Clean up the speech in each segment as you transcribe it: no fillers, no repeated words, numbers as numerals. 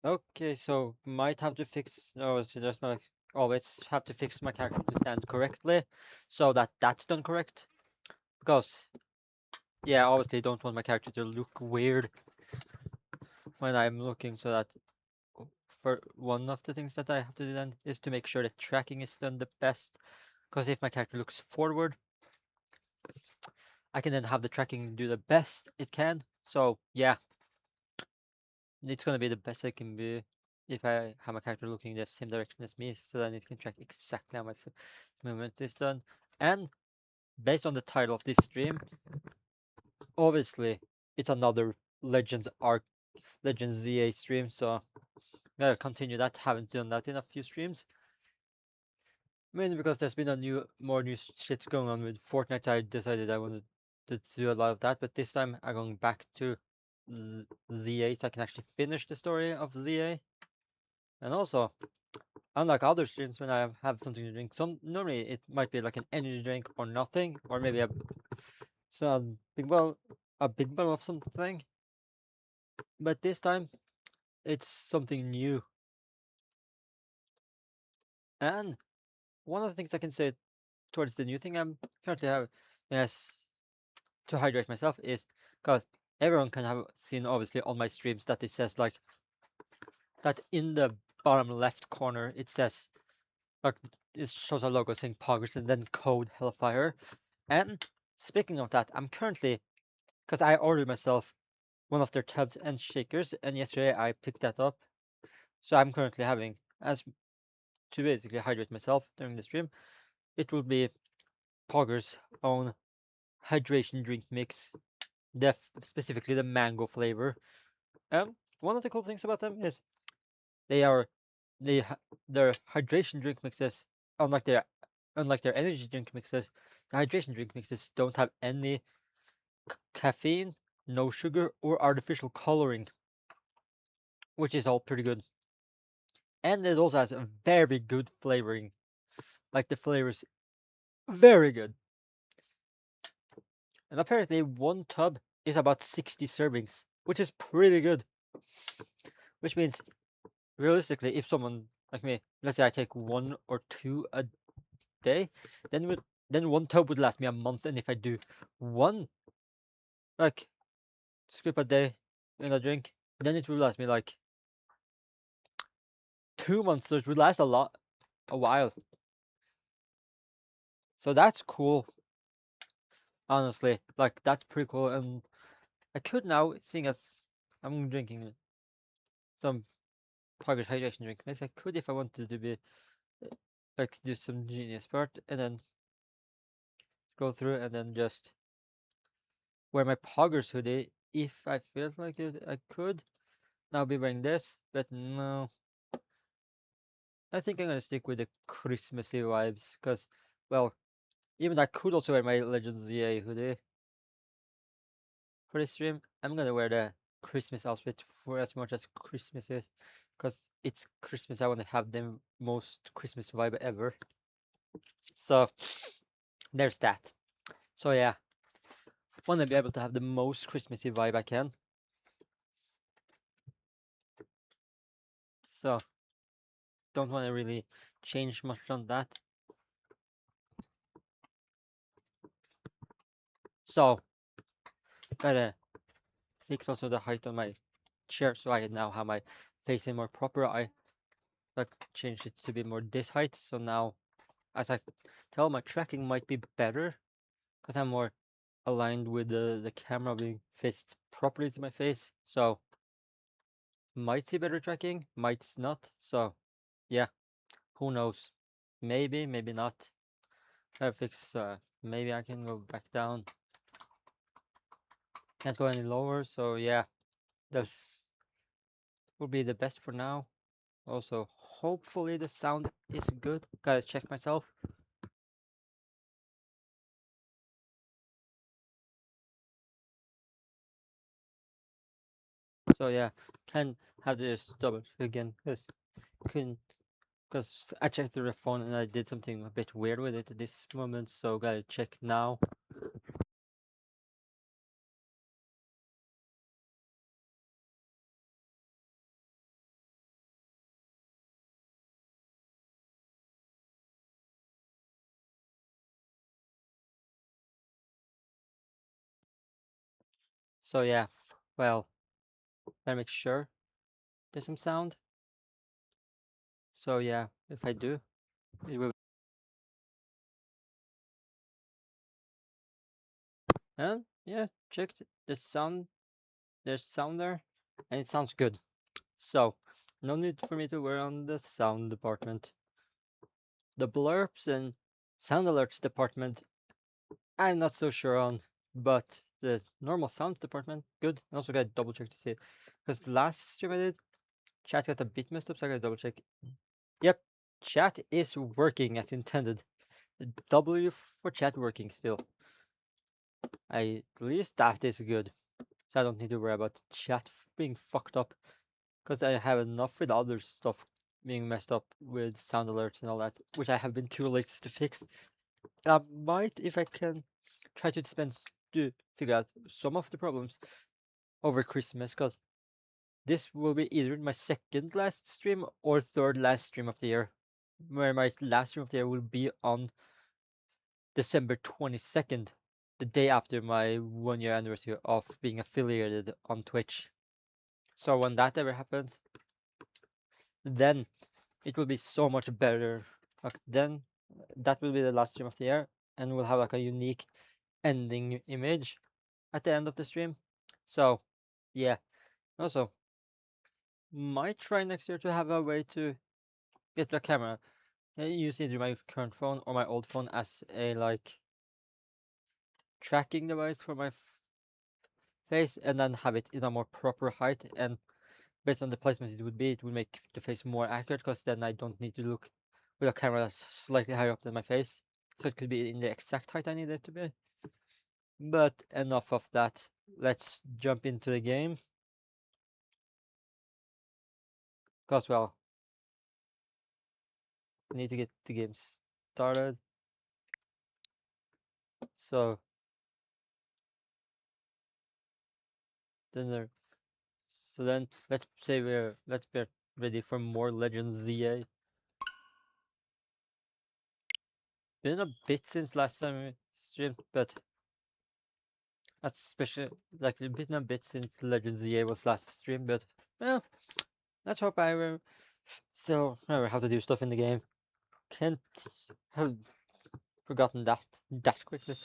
Okay, so might have to fix, no, so just like always have to fix my character to stand correctly, so that that's done correct. Because yeah, obviously don't want my character to look weird when I'm looking, so that for one of the things that I have to do then is to make sure that tracking is done the best. Because if my character looks forward, I can then have the tracking do the best it can. So yeah, it's gonna be the best it can be if I have my character looking the same direction as me, so then it can track exactly how my movement is done. And based on the title of this stream, obviously it's another Legends Arc Legends ZA stream, so gotta continue that. Haven't done that in a few streams. Mainly because there's been more new shit going on with Fortnite. I decided I wanted to do a lot of that, but this time I'm going back to ZA so I can actually finish the story of ZA. And also, unlike other streams when I have something to drink, normally it might be like an energy drink or nothing, or maybe a big bottle, a big bottle of something. But this time it's something new. And one of the things I can say towards the new thing I'm currently have yes to hydrate myself is because everyone can have seen obviously on my streams that it says like that in the bottom left corner it says like it shows a logo saying Poggers and then code Hellfire. And speaking of that, I'm currently because I ordered myself one of their tubs and shakers, and yesterday I picked that up. So I'm currently having as to basically hydrate myself during the stream. It will be Poggers' own hydration drink mix, specifically the mango flavor. One of the cool things about them is they are they their hydration drink mixes, unlike their unlike their energy drink mixes, the hydration drink mixes don't have any caffeine, no sugar, or artificial coloring, which is all pretty good. And it also has a very good flavoring. Like the flavor's very good. And apparently one tub is about 60 servings, which is pretty good. Which means realistically, if someone like me, let's say I take one or two a day, then one tub would last me a month. And if I do one like scoop a day in a drink, then it will last me like 2 months. So it would last a while. So that's cool, honestly. Like that's pretty cool. And I could now, seeing as I'm drinking some progress hydration drink, I could if I wanted to be like do some genius part and then scroll through and then just wear my poggers hoodie if I felt like it. I could now be wearing this, but no. I think I'm gonna stick with the Christmassy vibes, cause well, even I could also wear my Legends EA hoodie for this stream. I'm gonna wear the Christmas outfit for as much as Christmas is, cause it's Christmas. I want to have the most Christmas vibe ever. So there's that. So yeah, want to be able to have the most Christmassy vibe I can. So don't want to really change much on that. So gotta fix also the height on my chair so I now have my facing more proper. I like changed it to be more this height. So now as I tell my tracking might be better because I'm more aligned with the camera being faced properly to my face. So might see better tracking, might not. So yeah, who knows? Maybe, maybe not. I fix. Maybe I can go back down. Can't go any lower. So yeah, this will be the best for now. Also, hopefully the sound is good. Gotta check myself. So yeah, can have to just double check again because I checked the phone and I did something a bit weird with it at this moment. So gotta check now. So yeah, well, let me make sure there's some sound. So yeah, if I do, it will. And yeah, check the sound. There's sound there, and it sounds good. So no need for me to worry on the sound department. The blurbs and sound alerts department, I'm not so sure on, but the normal sound department, good. I also got to double check to see, because the last stream I did, chat got a bit messed up, so I got to double check. Yep, chat is working as intended. W for chat working still. At least that is good. So I don't need to worry about chat being fucked up, because I have enough with other stuff being messed up with sound alerts and all that, which I have been too late to fix. I might, if I can, try to to figure out some of the problems over Christmas, because this will be either my second last stream or third last stream of the year, where my last stream of the year will be on December 22nd, the day after my 1 year anniversary of being affiliated on Twitch. So when that ever happens, then it will be so much better. Like then that will be the last stream of the year, and we'll have like a unique ending image at the end of the stream. So yeah. Also, might try next year to have a way to get a camera. Use either my current phone or my old phone as a like tracking device for my face, and then have it in a more proper height. And based on the placement it would make the face more accurate, because then I don't need to look with a camera that's slightly higher up than my face. So it could be in the exact height I need it to be. But enough of that. Let's jump into the game. Because, well, I need to get the game started. So, then let's say let's be ready for more Legends ZA. Been a bit since last time we streamed, but that's especially like it's been a bit since Legends ZA was last stream, but well, let's hope I will still remember how to do stuff in the game. Can't have forgotten that quickly.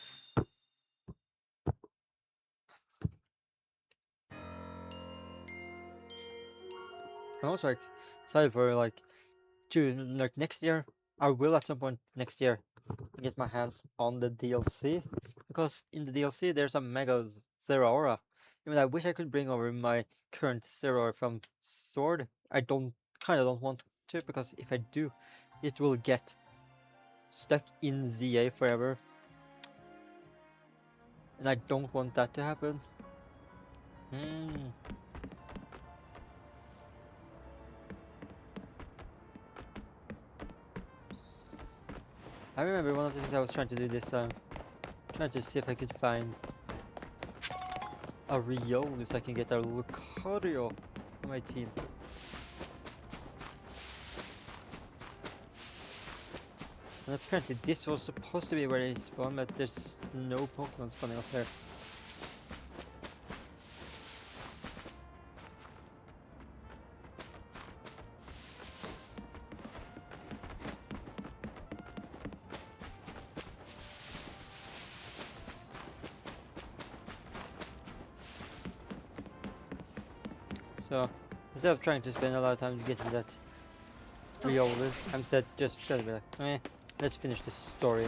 I'm also excited for like next year. I will at some point next year get my hands on the DLC, because in the DLC there's a Mega Zero Aura. I mean, I wish I could bring over my current Zero Aura from Sword. I kind of don't want to, because if I do, it will get stuck in ZA forever, and I don't want that to happen. I remember one of the things I was trying to do this time, trying to see if I could find a Riolu so I can get a Lucario on my team. And apparently this was supposed to be where they spawn, but there's no Pokemon spawning up there. So instead of trying to spend a lot of time getting that Riolu, I'm instead just gonna be like, let's finish this story.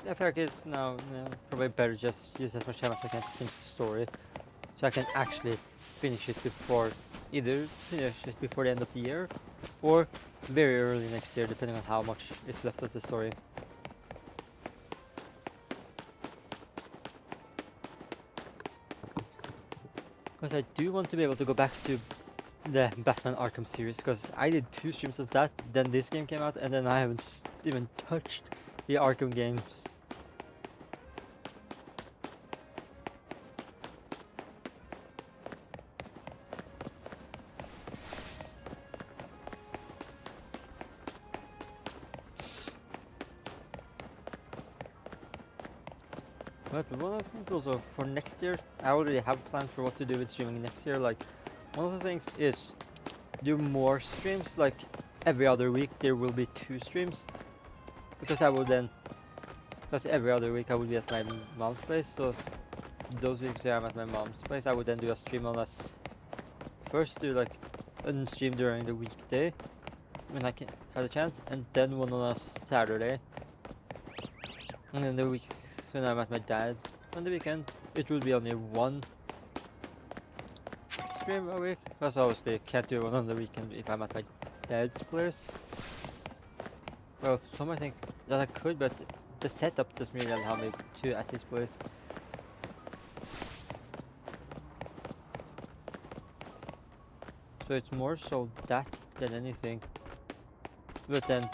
I feel like it's now probably better just use as much time as I can to finish the story, so I can actually finish it before the end of the year, or very early next year, depending on how much is left of the story. Because I do want to be able to go back to the Batman Arkham series, because I did 2 streams of that, then this game came out, and then I haven't even touched the Arkham games. But one of the things also for next year, I already have plans for what to do with streaming next year. Like, one of the things is do more streams. Like, every other week there will be 2 streams. Because I will then, because every other week I will be at my mom's place. So, those weeks I'm at my mom's place, I would then do a stream on us. First, do like a stream during the weekday when I can have the chance, and then one on a Saturday. And then the weeks when I'm at my dad's on the weekend, it will be only one stream a week, because obviously I can't do one on the weekend if I'm at my dad's place. Well, some might think that I could, but the setup doesn't really allow me to at his place. So it's more so that than anything. But then,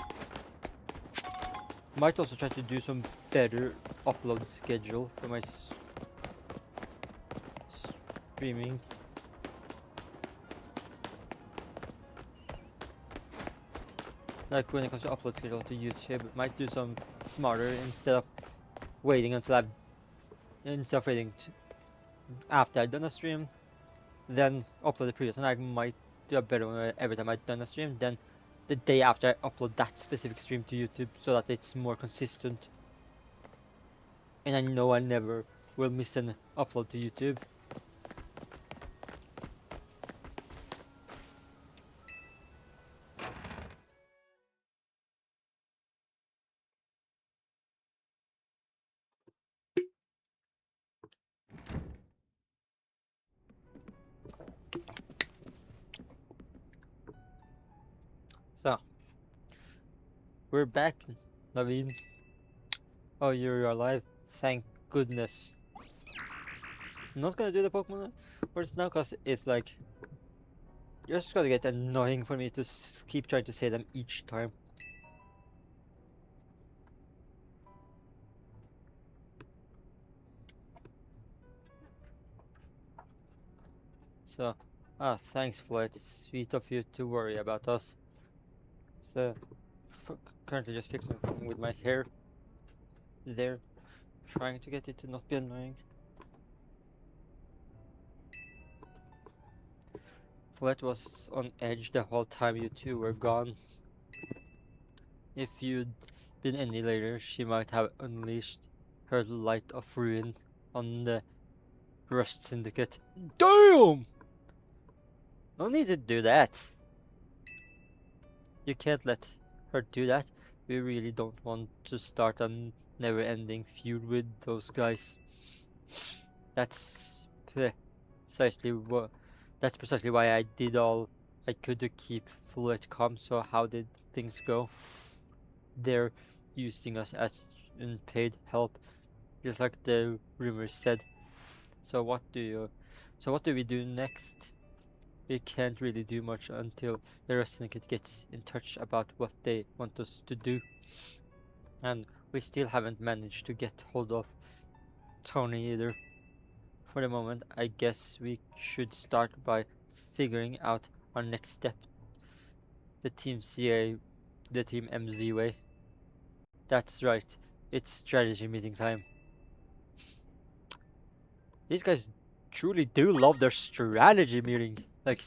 might also try to do some better upload schedule for my streaming. Like when it comes to upload schedule to YouTube, might do some smarter instead of waiting after after I've done a stream, then upload the previous one. I might do a better one every time I've done a stream, then the day after I upload that specific stream to YouTube so that it's more consistent. And I know I never will miss an upload to YouTube. So, we're back, Naveen. Oh, you're alive. Thank goodness. I'm not gonna do the Pokemon words now because it's like, just gonna get annoying for me to keep trying to say them each time. So, thanks Floyd, sweet of you to worry about us. So, currently just fixing something with my hair there, trying to get it to not be annoying. Floyd was on edge the whole time you two were gone. If you'd been any later, she might have unleashed her light of ruin on the Rust Syndicate. Damn! No need to do that. You can't let her do that. We really don't want to start a never-ending feud with those guys. That's precisely what. That's precisely why I did all I could to keep Fullet calm. So how did things go? They're using us as unpaid help, just like the rumors said. So what do you? So what do we do next? We can't really do much until the Rust Syndicate gets in touch about what they want us to do. And we still haven't managed to get hold of Tony either. For the moment, I guess we should start by figuring out our next step. The Team CA, the Team MZ way. That's right, it's strategy meeting time. These guys truly do love their strategy meeting. Like,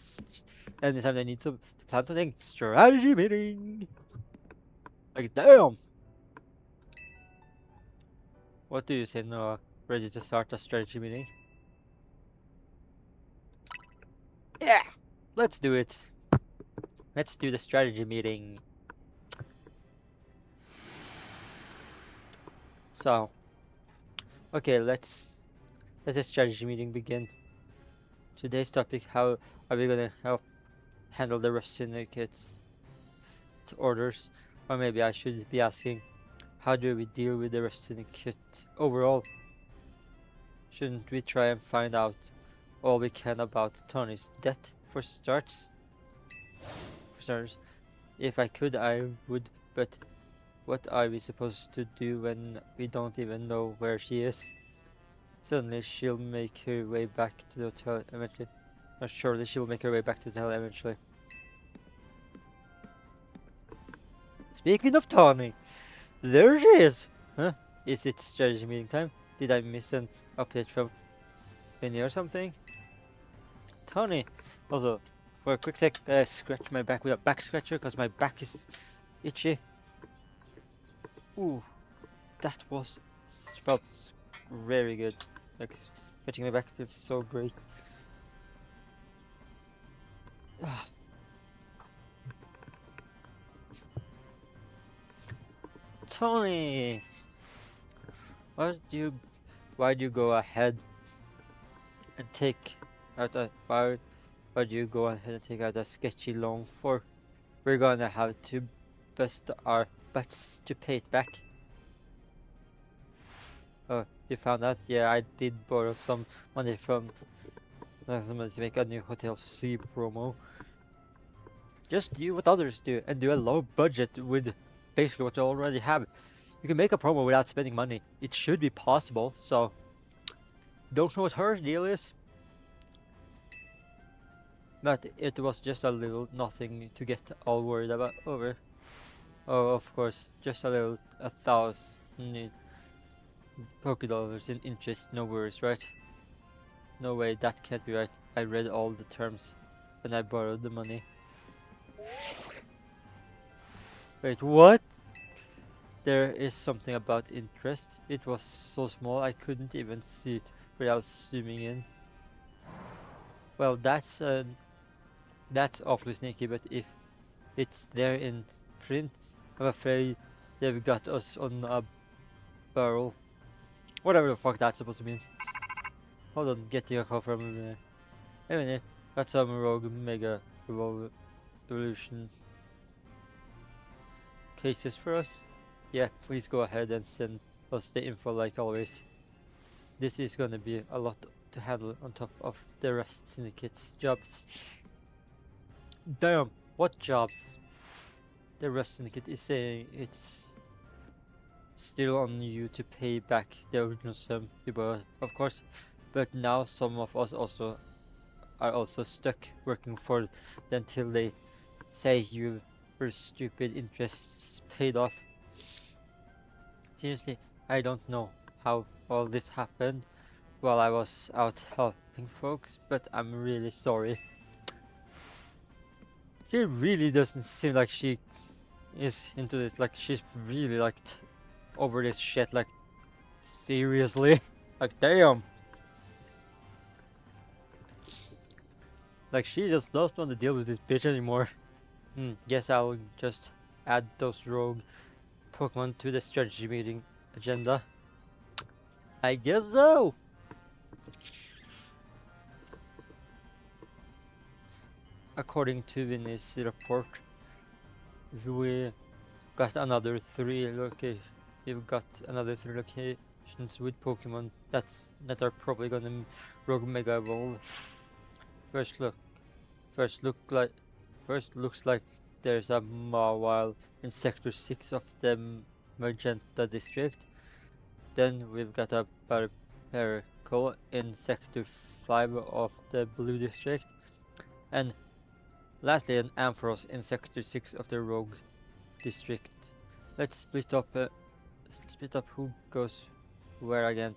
anytime they need to plan something, strategy meeting! Like, damn! What do you say, Noah? Ready to start a strategy meeting? Yeah! Let's do it! Let's do the strategy meeting. So, okay, let's let the strategy meeting begin. Today's topic: how are we gonna help handle the Rust Syndicate's orders? Or maybe I should be asking, how do we deal with the Rust Syndicate overall? Shouldn't we try and find out all we can about Tony's death for starters? If I could, I would, but what are we supposed to do when we don't even know where she is? Suddenly she'll make her way back to the hotel eventually. Or surely she'll make her way back to the hotel eventually. Speaking of Tony, there she is! Huh? Is it strategy meeting time? Did I miss an update from Vinny or something? Tony! Also, for a quick sec, scratch my back with a back scratcher because my back is itchy. Ooh, that felt very good. Like, scratching my back feels so great. Tony! Why'd you go ahead and take out why'd you go ahead and take out a sketchy loan for? We're gonna have to bust our butts to pay it back. Oh, you found that? Yeah, I did borrow some money from someone to make a new Hotel C promo. Just do what others do and do a low budget with basically what you already have. You can make a promo without spending money. It should be possible, so don't know what her deal is. But it was just a little nothing to get all worried about over. Oh, of course, just a little 1,000 Poké dollars in interest, no worries, right? No way, that can't be right. I read all the terms when I borrowed the money. Wait, what? There is something about interest. It was so small I couldn't even see it without zooming in. Well, that's awfully sneaky, but if it's there in print, I'm afraid they've got us on a barrel. Whatever the fuck that's supposed to mean. Hold on, getting a call from anyway, got some rogue mega evolution cases for us. Yeah, please go ahead and send us the info like always. This is gonna be a lot to handle on top of the Rust Syndicate's jobs. Damn, what jobs? The Rust Syndicate is saying it's still on you to pay back the original sum you borrowed, of course, but now some of us are also stuck working for them until they say your stupid interests paid off. Seriously, I don't know how all this happened while I was out helping folks, but I'm really sorry. She really doesn't seem like she is into this, like she's really like over this shit, like seriously. Like damn. Like she just doesn't want to deal with this bitch anymore. Guess I'll just add those rogue Pokemon to the strategy meeting agenda. I guess so! According to Vinny's report, we got another 3 locations. We've got another 3 locations with Pokemon that are probably gonna rogue mega evolve. First looks like there's a Mawile in Sector 6 of the Magenta district. Then we've got a Barbarical in Sector 5 of the Blue district. And lastly an Ampharos in Sector 6 of the Rogue district. Let's split up who goes where again.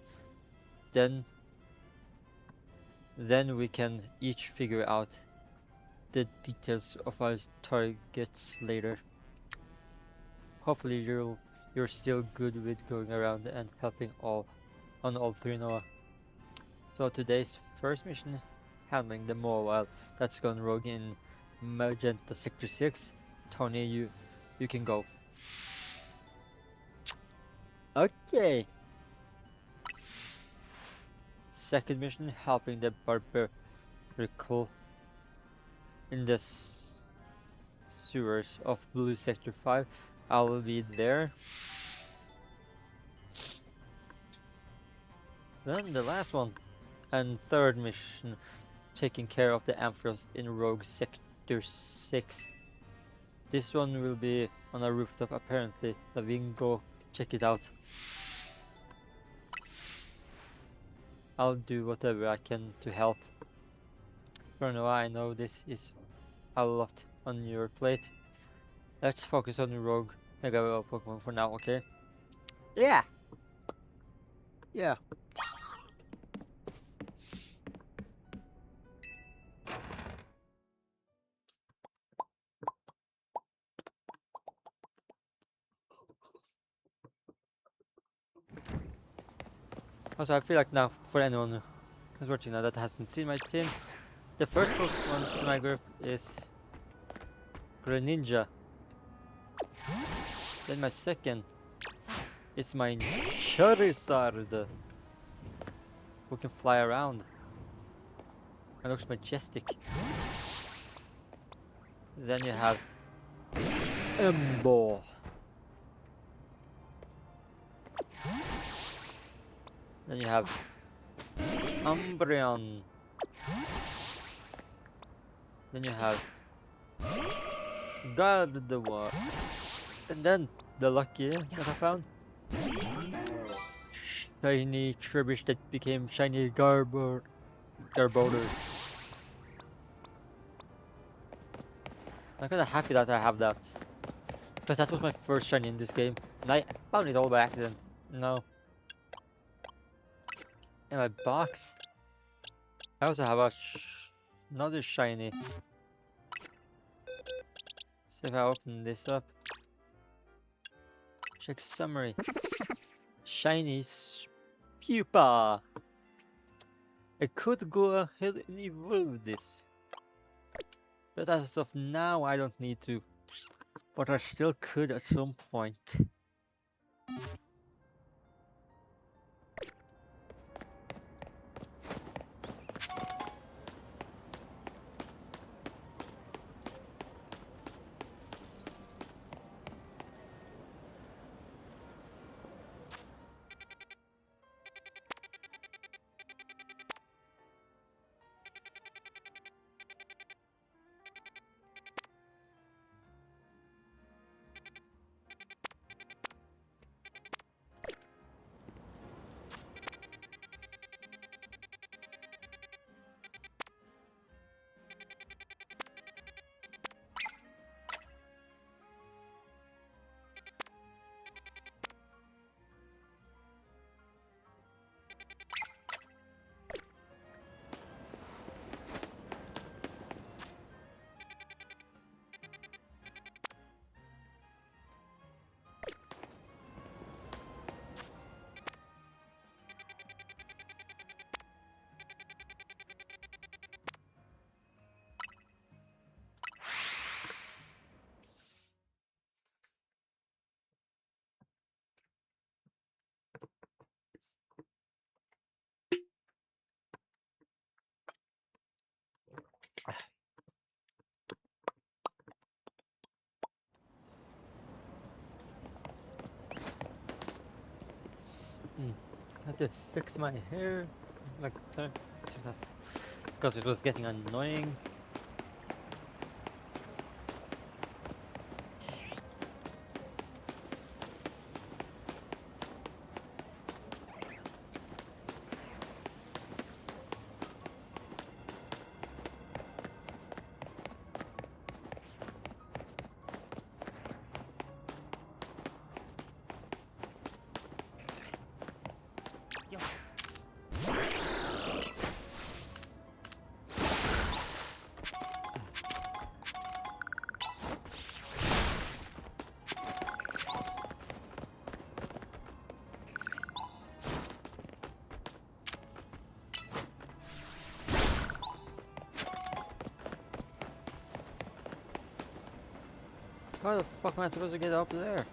Then we can each figure out the details of our targets later. Hopefully you're still good with going around and helping on all 3 Noah. So today's first mission, handling the Mawile that's gone rogue in Magenta Sector 6. Tony, you can go. Okay. Second mission, helping the Barbarical in the sewers of Blue Sector 5. I'll be there. Then the last one and third mission, taking care of the Ampharos in Rogue Sector 6. This one will be on a rooftop apparently, so we can go check it out. I'll do whatever I can to help. For now, I know this is a lot on your plate. Let's focus on the Rogue Mega Pokemon for now, okay? Yeah! Yeah. Also, I feel like now, for anyone who's watching now that hasn't seen my team, the first Pokemon in my group is Greninja. Then my second is my Charizard, who can fly around and looks majestic. Then you have Embo. Then you have Umbreon. Then you have Gardevoir. And then the lucky that I found, shiny Trubbish that became shiny Garbodor. I'm kinda happy that I have that, because that was my first shiny in this game, and I found it all by accident. No. In my box, I also have another shiny. So if I open this up, check summary. Shiny Pupa. I could go ahead and evolve this, but as of now I don't need to. But I still could at some point. I had to fix my hair like that because it was getting annoying. How the fuck am I supposed to get up there?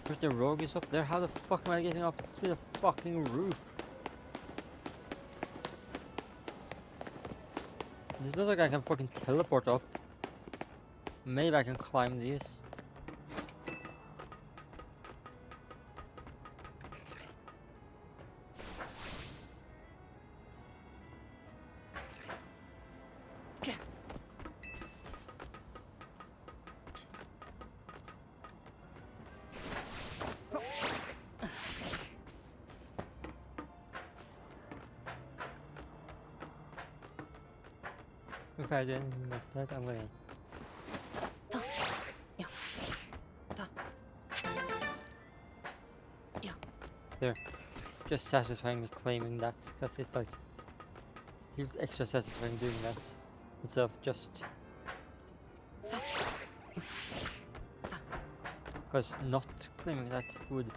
If the rogue is up there, how the fuck am I getting up to the fucking roof? This looks like I can fucking teleport up. Maybe I can climb these. If I do anything like that, I'm gonna... There. Just satisfying claiming that, because it's like... feels extra satisfying doing that. Instead of just... because not claiming that would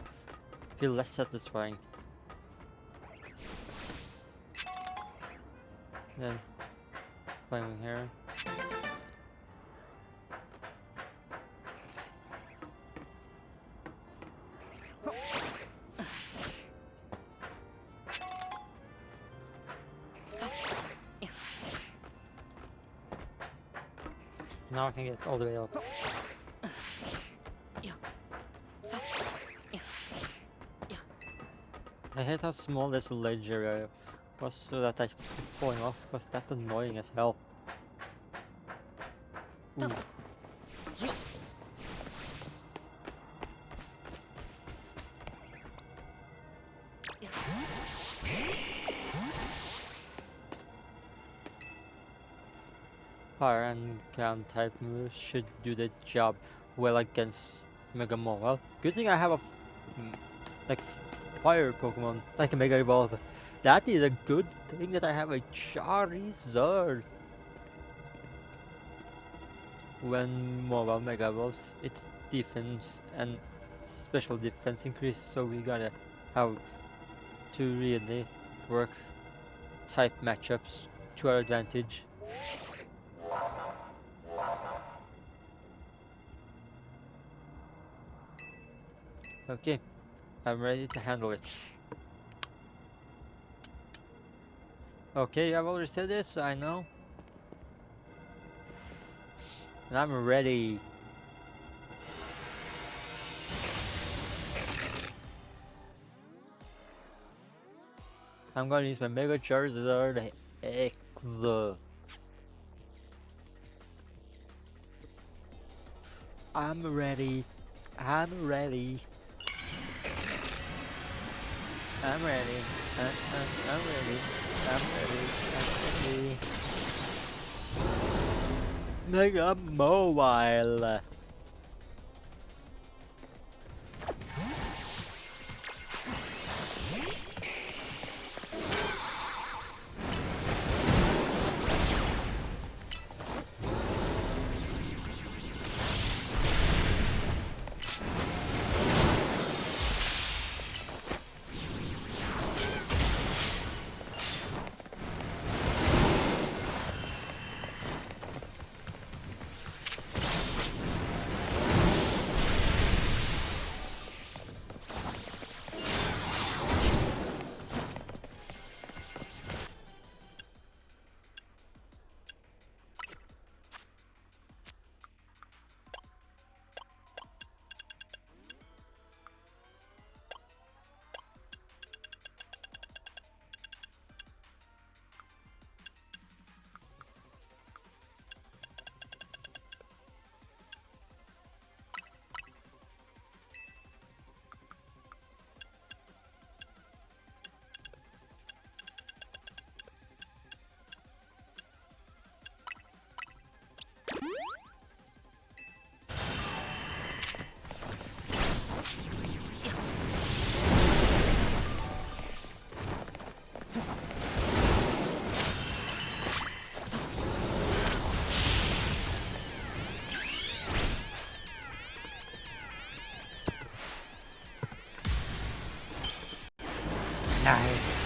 feel less satisfying. Then... claiming here. Now I can get all the way up. I hate how small this ledge area was so that I keep falling off, because that's annoying as hell. Ooh. Fire and ground type moves should do the job well against Mega Well, good thing I have a like fire Pokemon, like a Mega Evolve. That is a good thing that I have a Charizard. When Mobile Mega Evolves, its defense and special defense increase, so we gotta have to really work type matchups to our advantage. Okay, I'm ready to handle it. Okay, I've already said this, so I know. And I'm ready. I'm gonna use my Mega Charizard X. I'm ready. I'm ready. I'm ready. I'm ready. I'm ready. I'm ready. Mega Mobile. Nice.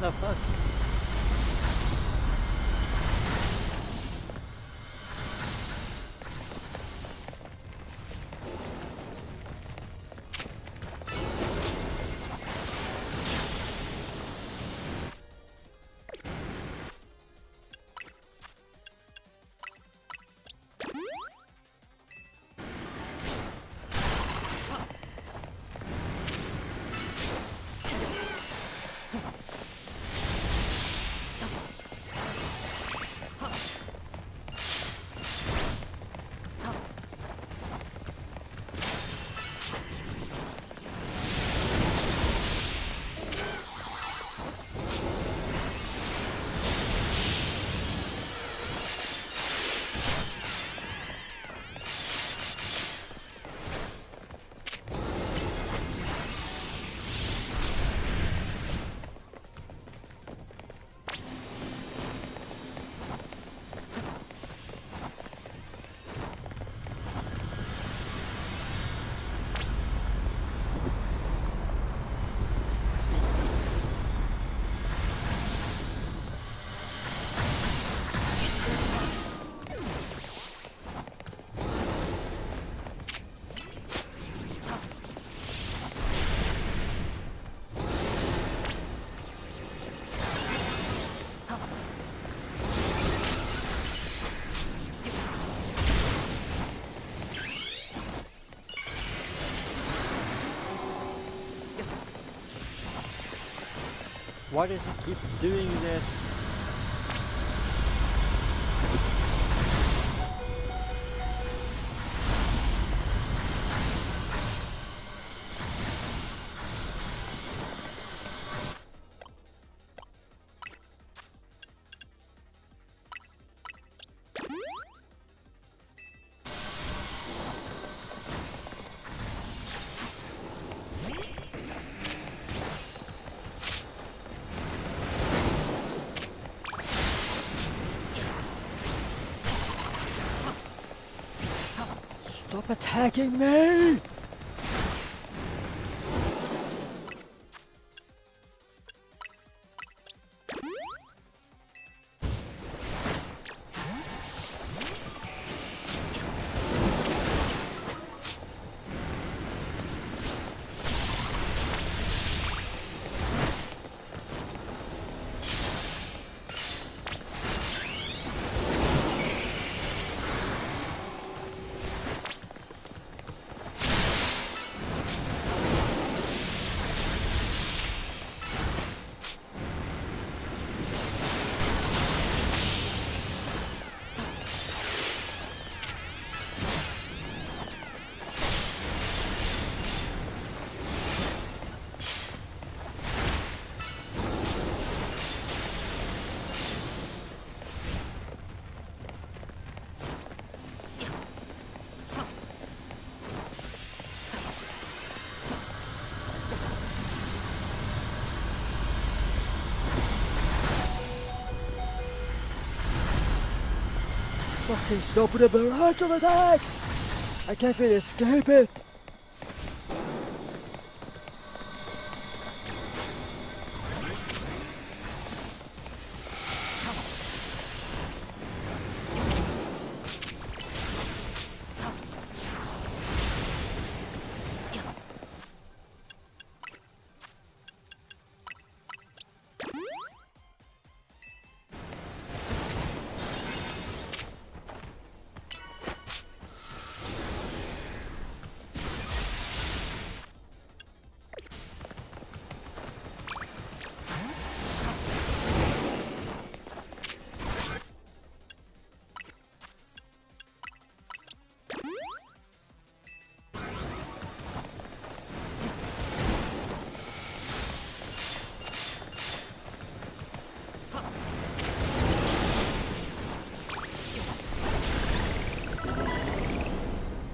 The fuck? Why does it keep doing this? Stop attacking me! Fucking stop with the barrage of attacks! I can't really escape it!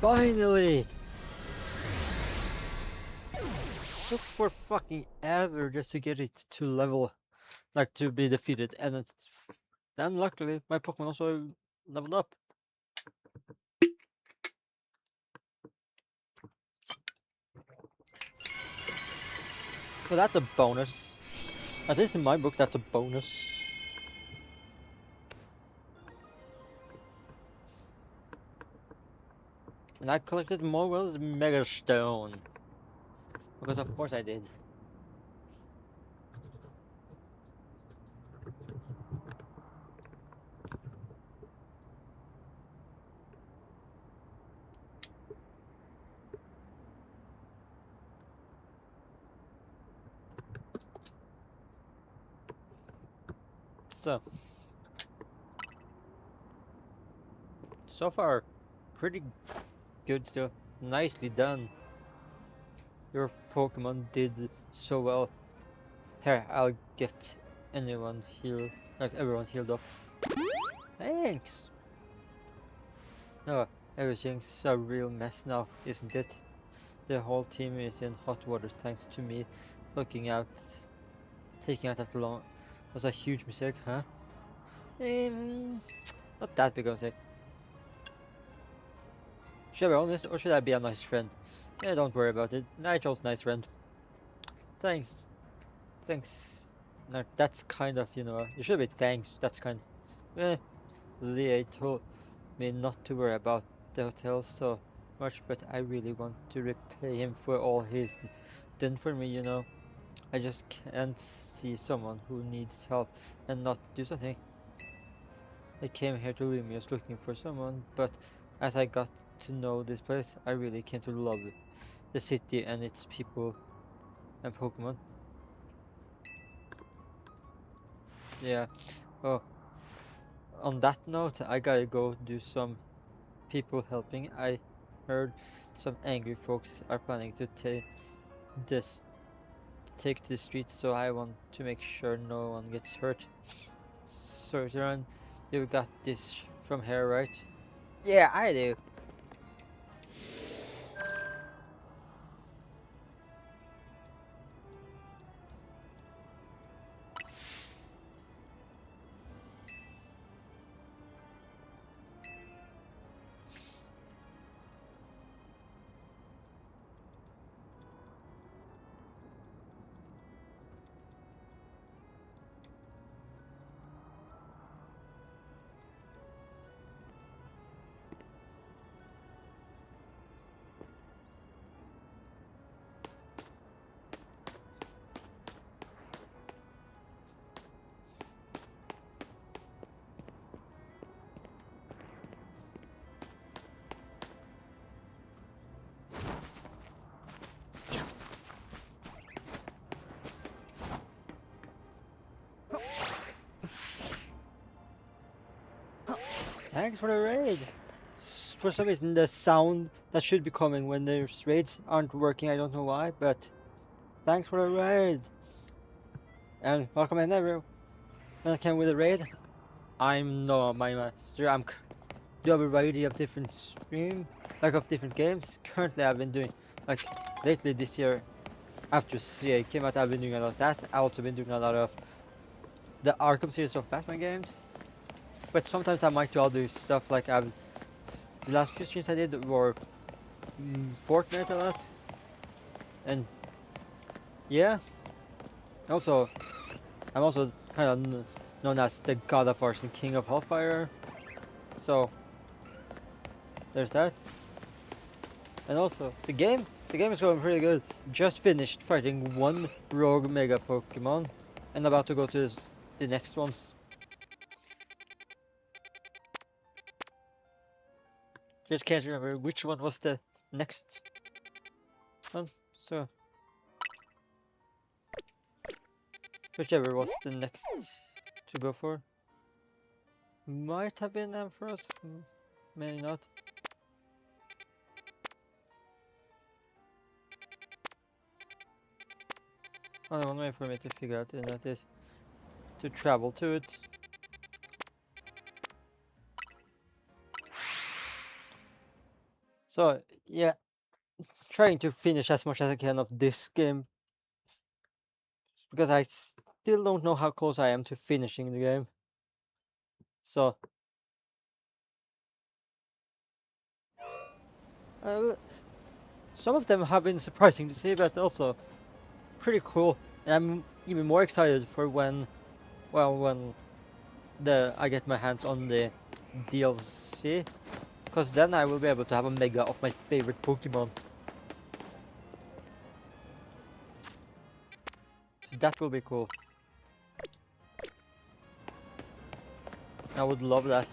Finally! Took for fucking ever just to get it to level, like to be defeated, and then luckily my Pokemon also leveled up. So that's a bonus. At least in my book, that's a bonus. And I collected Mogul's Mega Stone. Because of course I did. So far, pretty good still. Nicely done. Your Pokemon did so well. Here, I'll get everyone healed up. Thanks! No, everything's a real mess now, isn't it? The whole team is in hot water thanks to me taking out that long was a huge mistake, huh? Not that big of a mistake. Should I be honest or should I be a nice friend? Yeah, don't worry about it. Nigel's nice friend. Thanks. Thanks. No, that's kind of, you should be thanks. That's kind. ZA told me not to worry about the hotel so much, but I really want to repay him for all he's done for me. I just can't see someone who needs help and not do something. I came here to Lumios looking for someone, but as I got to know this place, I really came to love the city and its people and Pokemon. yeah. Oh, on that note, I gotta go do some people helping. I heard some angry folks are planning to this take to the streets, so I want to make sure no one gets hurt. So, Sharon, you got this from here, right? Yeah, I do. Thanks for the raid. For some reason, the sound that should be coming when there's raids aren't working. I don't know why, but thanks for the raid. And welcome in everyone. Welcome with the raid. I'm NoaMinemaster. Do have a variety of different of different games. Currently, I've been doing like lately this year after CA came out. I've been doing a lot of that. I've also been doing a lot of the Arkham series of Batman games. But sometimes I might do other stuff like the last few streams I did were Fortnite a lot, and yeah. Also, I'm also kind of known as the God of Arts and King of Hellfire. So there's that. And also the game is going pretty good. Just finished fighting one rogue mega Pokemon, and about to go to the next ones. Just can't remember which one was the next one. So whichever was the next to go for. Might have been Ampharos, maybe not. Only one way for me to figure out and that is to travel to it. So yeah, trying to finish as much as I can of this game because I still don't know how close I am to finishing the game. So uh, some of them have been surprising to see, but also pretty cool. And I'm even more excited for when I get my hands on the DLC, because then I will be able to have a mega of my favorite Pokemon. So that will be cool. I would love that,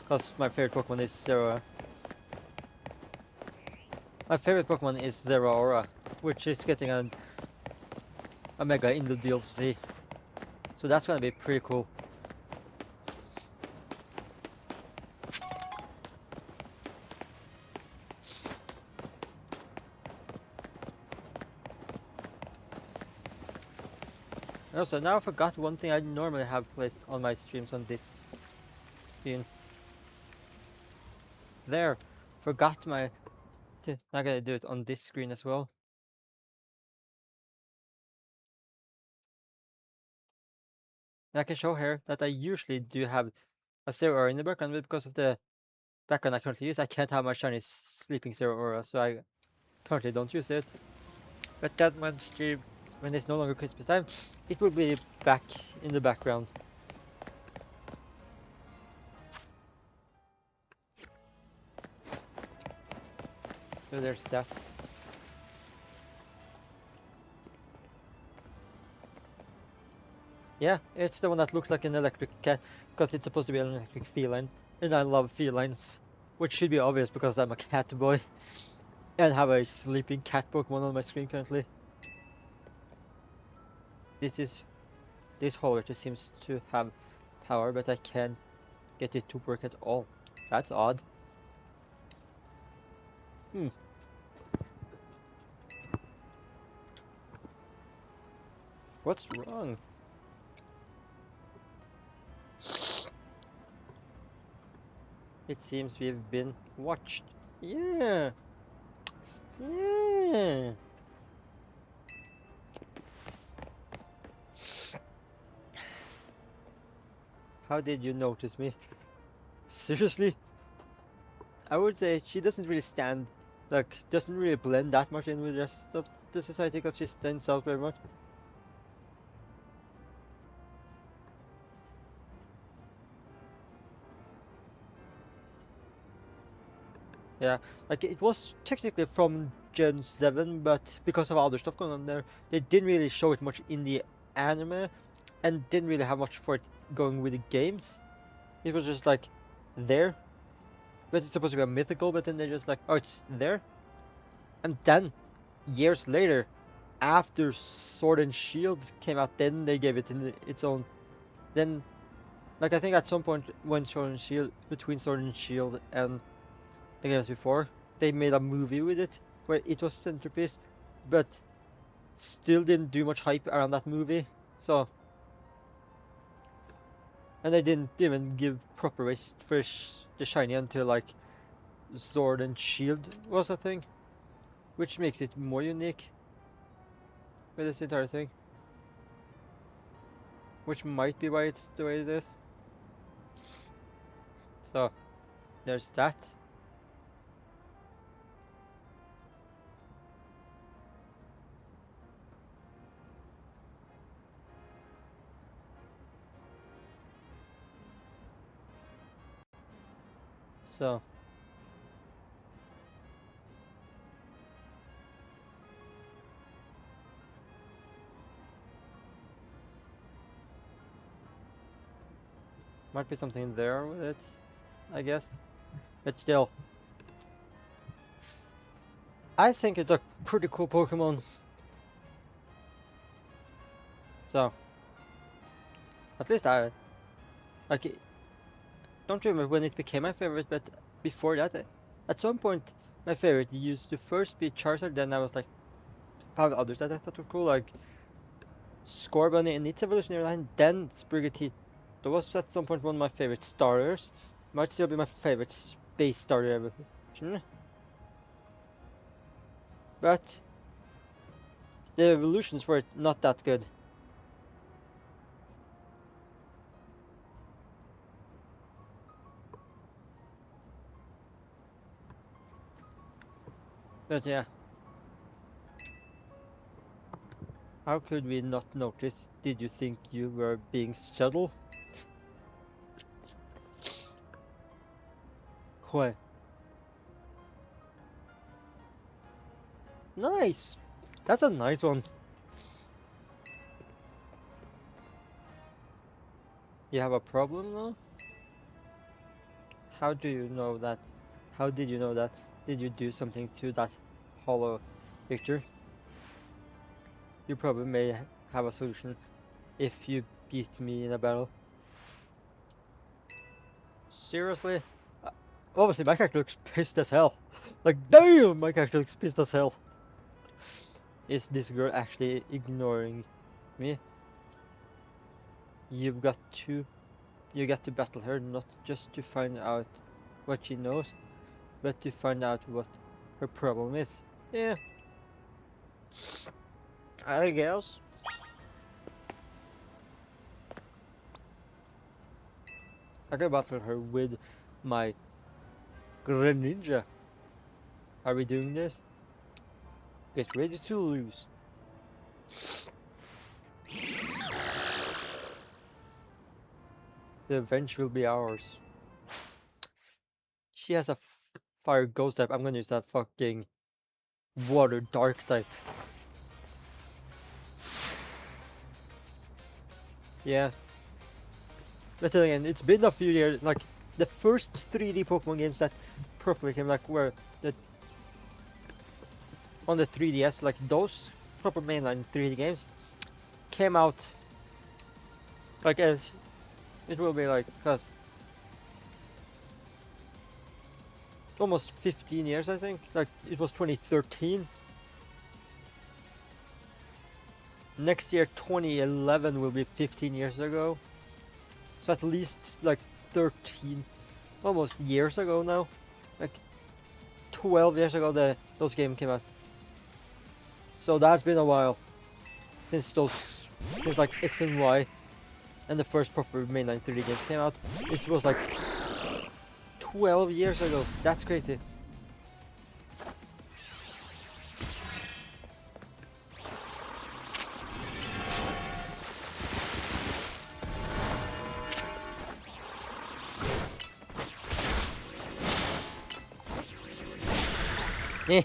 because my favorite Pokemon is Zero. My favorite Pokemon is Zeraora, which is getting a mega in the DLC. So that's gonna be pretty cool. And also, now I forgot one thing I normally have placed on my streams on this scene. There, forgot my. I gotta do it on this screen as well. And I can show here that I usually do have a Zero Aura in the background, but because of the background I currently use, I can't have my shiny sleeping Zero Aura, so I currently don't use it. But that one stream, when it's no longer Christmas time, it will be back in the background. So there's that. Yeah, it's the one that looks like an electric cat, because it's supposed to be an electric feline, and I love felines, which should be obvious because I'm a cat boy, and have a sleeping cat Pokemon on my screen currently. This is This hologram seems to have power, but I can't get it to work at all. That's odd. Hmm. What's wrong? It seems we've been watched. Yeah. Yeah. How did you notice me? Seriously? I would say she doesn't really stand, like, doesn't really blend that much in with the rest of the society because she stands out very much. Yeah, like it was technically from Gen 7, but because of other stuff going on there, they didn't really show it much in the anime and didn't really have much for it going with the games. It was just like there, but it's supposed to be a mythical, but then they're just like, oh, it's there. And then years later, after Sword and Shield came out, then they gave it in its own. Then, like I think at some point when Sword and Shield, between Sword and Shield and the games before, they made a movie with it where it was centerpiece, but still didn't do much hype around that movie. So, and they didn't even give proper ways for the shiny until like Sword and Shield was a thing, which makes it more unique with this entire thing. Which might be why it's the way it is. So, there's that. So, might be something there with it, I guess. But still, I think it's a pretty cool Pokemon. So, at least I like. Don't remember when it became my favorite, but before that, at some point, my favorite used to first be Charizard. Then I was like, found others that I thought were cool, like Scorbunny in its evolutionary line. Then Sprigatito. That was at some point one of my favorite starters. Might still be my favorite space starter evolution. But the evolutions were not that good. But yeah, how could we not notice? Did you think you were being subtle? Quite nice. That's a nice one. You have a problem now? How do you know that? How did you know that? Did you do something to that hollow picture? You probably may have a solution if you beat me in a battle. Seriously? Uh, Obviously, my character looks pissed as hell. Like, damn, my character looks pissed as hell. Is this girl actually ignoring me? You've got to, you got to battle her not just to find out what she knows, but to find out what her problem is. Yeah, I guess. I can battle her with my Greninja. Are we doing this? Get ready to lose. The revenge will be ours. She has a fire ghost type. I'm gonna use that fucking water dark type. Yeah. But then again, it's been a few years. Like the first 3D Pokemon games that properly came, like were the on the 3DS. Like those proper mainline 3D games came out Like as it will be like, cause almost 15 years I think. Like it was 2013. Next year 2011 will be 15 years ago. So at least like 13 almost years ago now. Like 12 years ago those games came out. So that's been a while since like X and Y and the first proper mainline 3D games came out. It was like 12 years ago. That's crazy. Eh.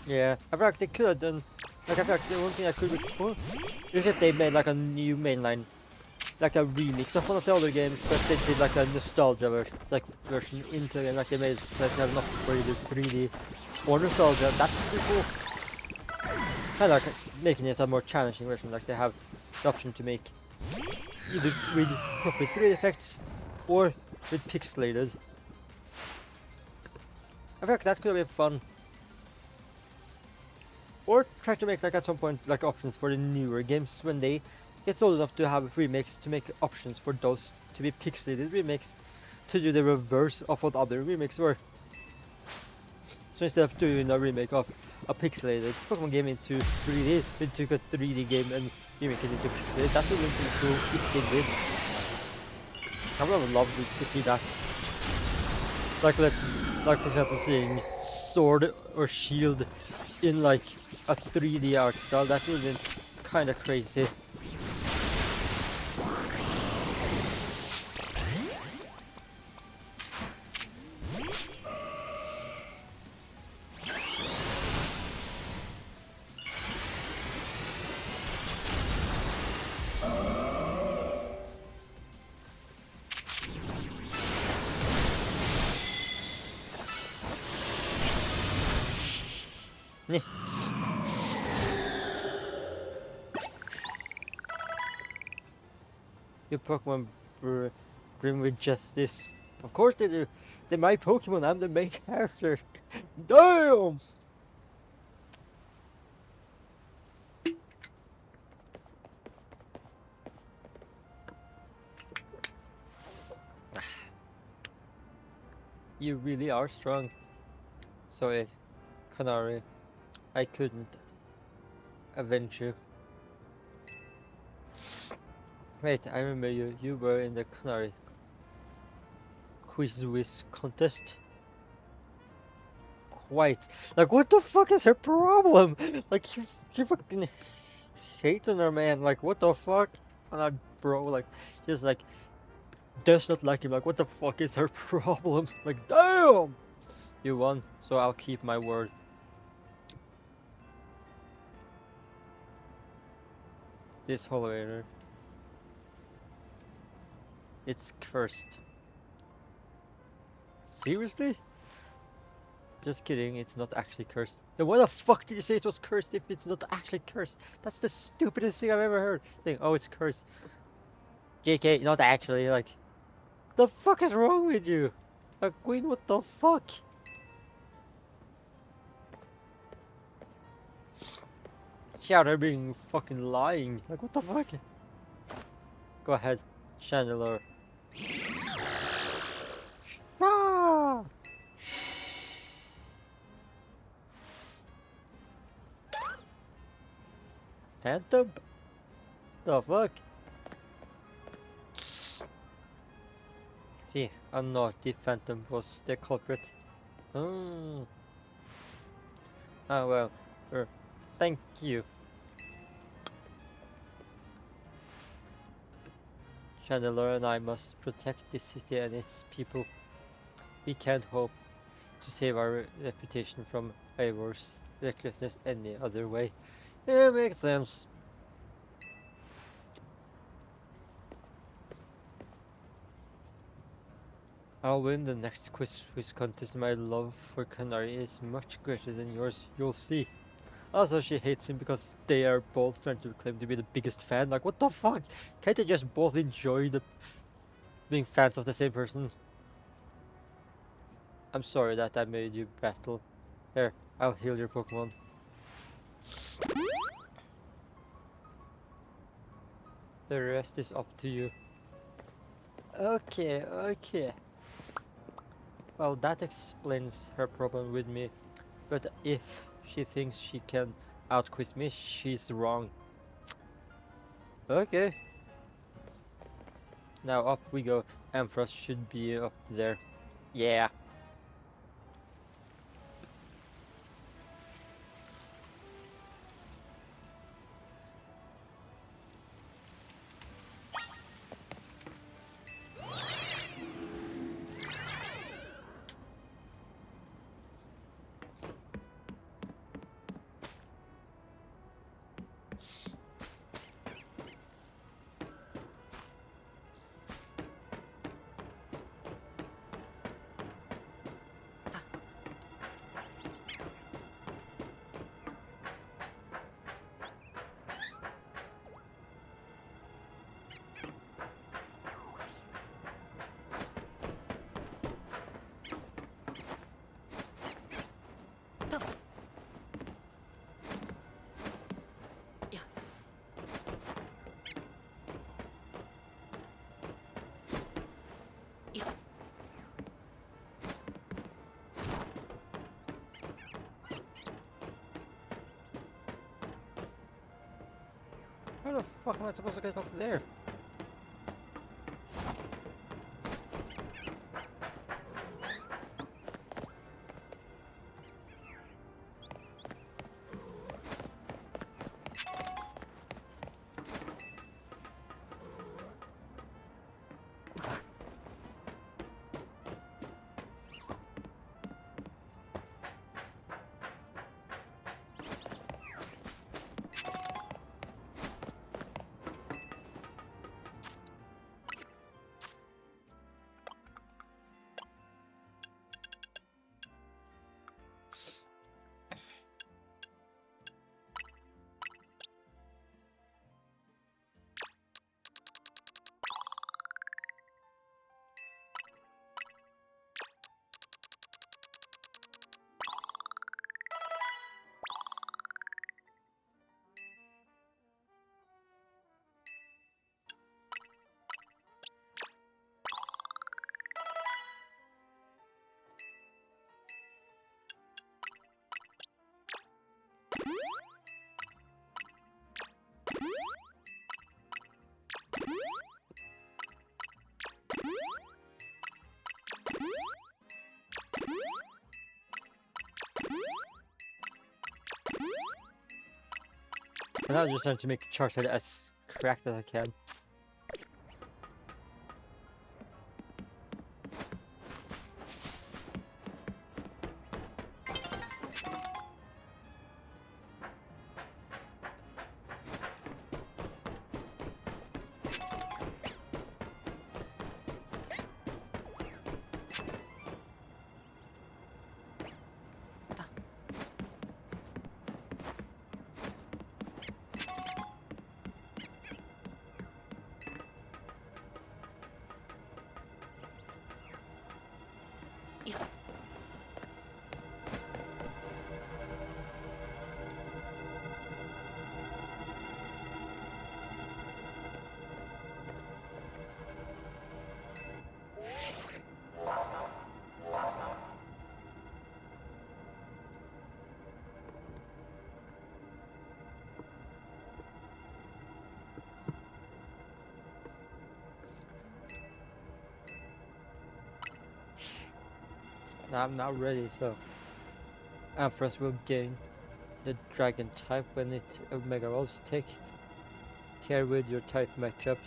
Yeah, I feel like they could have done. Like I feel like the one thing I could before is if they made like a new mainline, like a remix of one of the older games, but they did like a nostalgia version, like version into it, like they made like have not for either 3D or nostalgia. That would be cool. Kind of like making it a more challenging version, like they have the option to make either with proper 3D effects or with pixelated. I feel like that could have been fun. Or try to make like at some point like options for the newer games when they get old enough to have remakes, to make options for those to be pixelated remakes, to do the reverse of what other remakes were. So instead of doing a remake of a pixelated Pokemon game into 3D, we took a 3D game and remake it into pixelated. That would be cool if they did. I would have loved to see that. Like for example seeing Sword or Shield in like a 3D art style. That would have been kind of crazy. Your Pokemon brim with justice. Of course they do. They're my Pokemon. I'm the main character. Damn! You really are strong. Sorry, Canary. I couldn't avenge you. Wait, I remember you. You were in the Canary quiz whiz contest. Quite. Like, what the fuck is her problem? Like, she fucking hates on her man. Like, what the fuck? And I, bro, like, just like, does not like him. Like, what the fuck is her problem? Like, damn! You won, so I'll keep my word. This elevator. It's cursed. Seriously? Just kidding, it's not actually cursed. Then why the fuck did you say it was cursed if it's not actually cursed? That's the stupidest thing I've ever heard. Saying, oh, it's cursed. JK, not actually, like, the fuck is wrong with you? Like, Queen, what the fuck? Shout her being fucking lying. Like, what the fuck? Go ahead, Chandler. Ah! Phantom? The fuck? See, a naughty Phantom was the culprit. Oh. Ah, well, thank you. Chandler and I must protect this city and its people. We can't hope to save our reputation from Ivor's recklessness any other way. Yeah, makes sense. I'll win the next quiz contest. My love for Canary is much greater than yours. You'll see. Also, she hates him because they are both trying to claim to be the biggest fan. Like, what the fuck? Can't they just both enjoy the being fans of the same person? I'm sorry that I made you battle. Here, I'll heal your Pokemon. The rest is up to you. Okay, okay. Well, that explains her problem with me. But if she thinks she can outquiz me, she's wrong. Okay. Now up we go. Ampharos should be up there. Yeah. How the fuck am I supposed to get up there? And I'm just trying to make the charge as cracked as I can. Now I'm not ready, so Ampharos will gain the dragon type when it Omega evolves. Take care with your type matchups.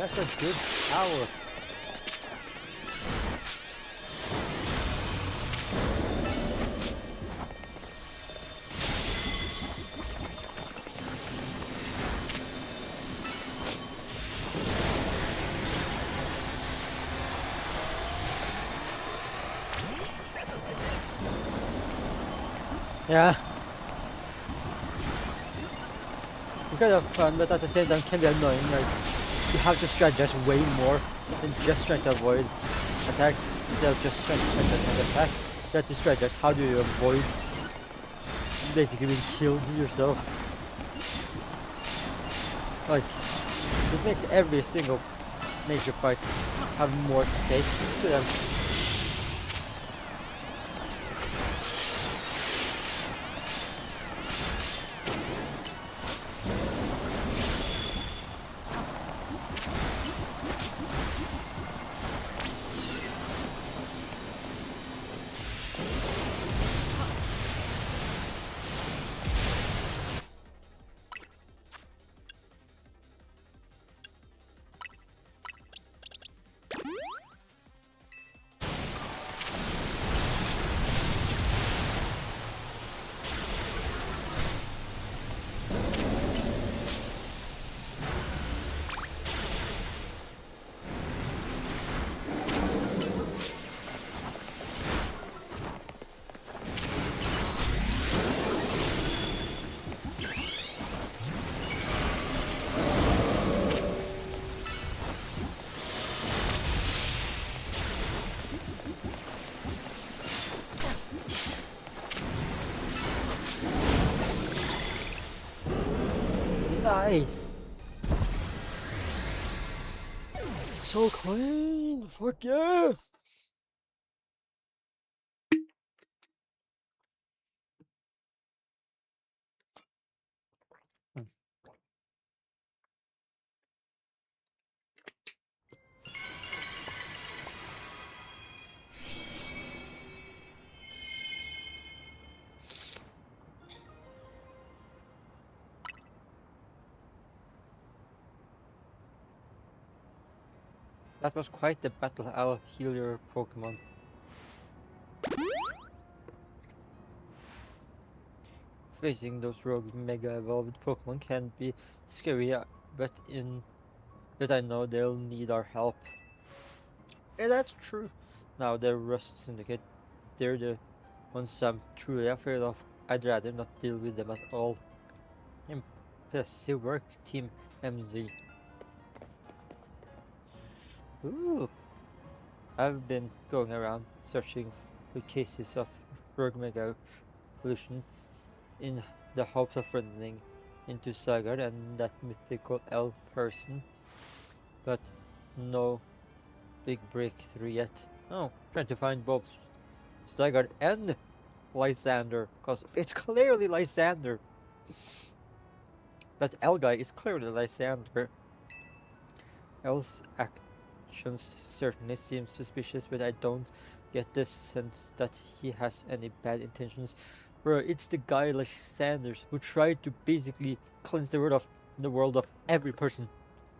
That's a good power. Yeah. It's kind of fun, but at the same time can be annoying. Like, you have to strategize way more than just trying to avoid attack. Instead of just trying to strategize and attack, you have to strategize how do you avoid basically being killed yourself. Like, it makes every single major fight have more stakes to them. Nice! So clean! Fuck yeah! That was quite the battle. I'll heal your Pokemon. Facing those rogue Mega Evolved Pokemon can be scary, but I know they'll need our help. Yeah, that's true. Now the Rust Syndicate, they're the ones I'm truly afraid of. I'd rather not deal with them at all. Impressive work, Team MZ. Ooh, I've been going around searching for cases of Rogue Mega Evolution in the hopes of running into Zygarde and that mythical elf person, but no big breakthrough yet. Oh, trying to find both Zygarde and Lysander, cause it's clearly Lysander. That L guy is clearly Lysander. L's actions certainly seem suspicious, but I don't get the sense that he has any bad intentions. Bro, it's the guy Lysander who tried to basically cleanse the world of every person.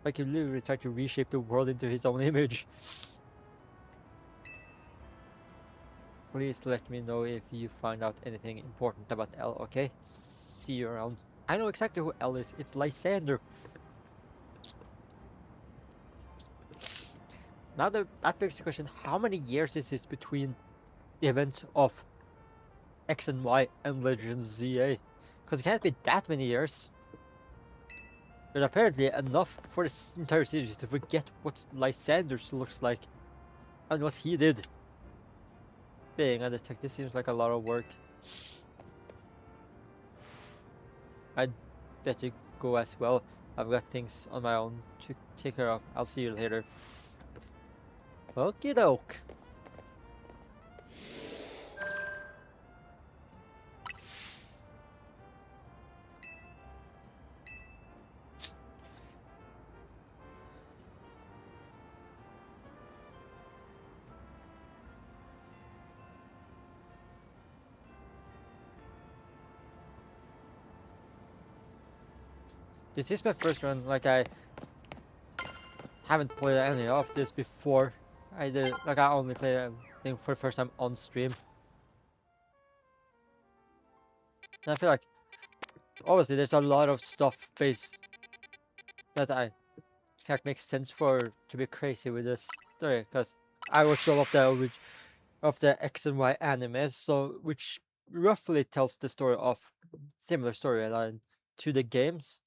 Like he literally tried to reshape the world into his own image. Please let me know if you find out anything important about L, okay? See you around. I know exactly who L is. It's Lysander. Now that begs the question, how many years is this between the events of X and Y and Legends ZA? Because it can't be that many years. But apparently enough for this entire series to forget what Lysander's looks like and what he did. Being a detective seems like a lot of work. I'd better go as well. I've got things on my own to take care of. I'll see you later. Okie doke. This is my first run. Like, I haven't played any of this before. I only played thing for the first time on stream. And I feel like obviously there's a lot of stuff based that I think makes sense for to be crazy with this story, because I watched all of the X and Y animes, so which roughly tells the story of similar storyline to the games.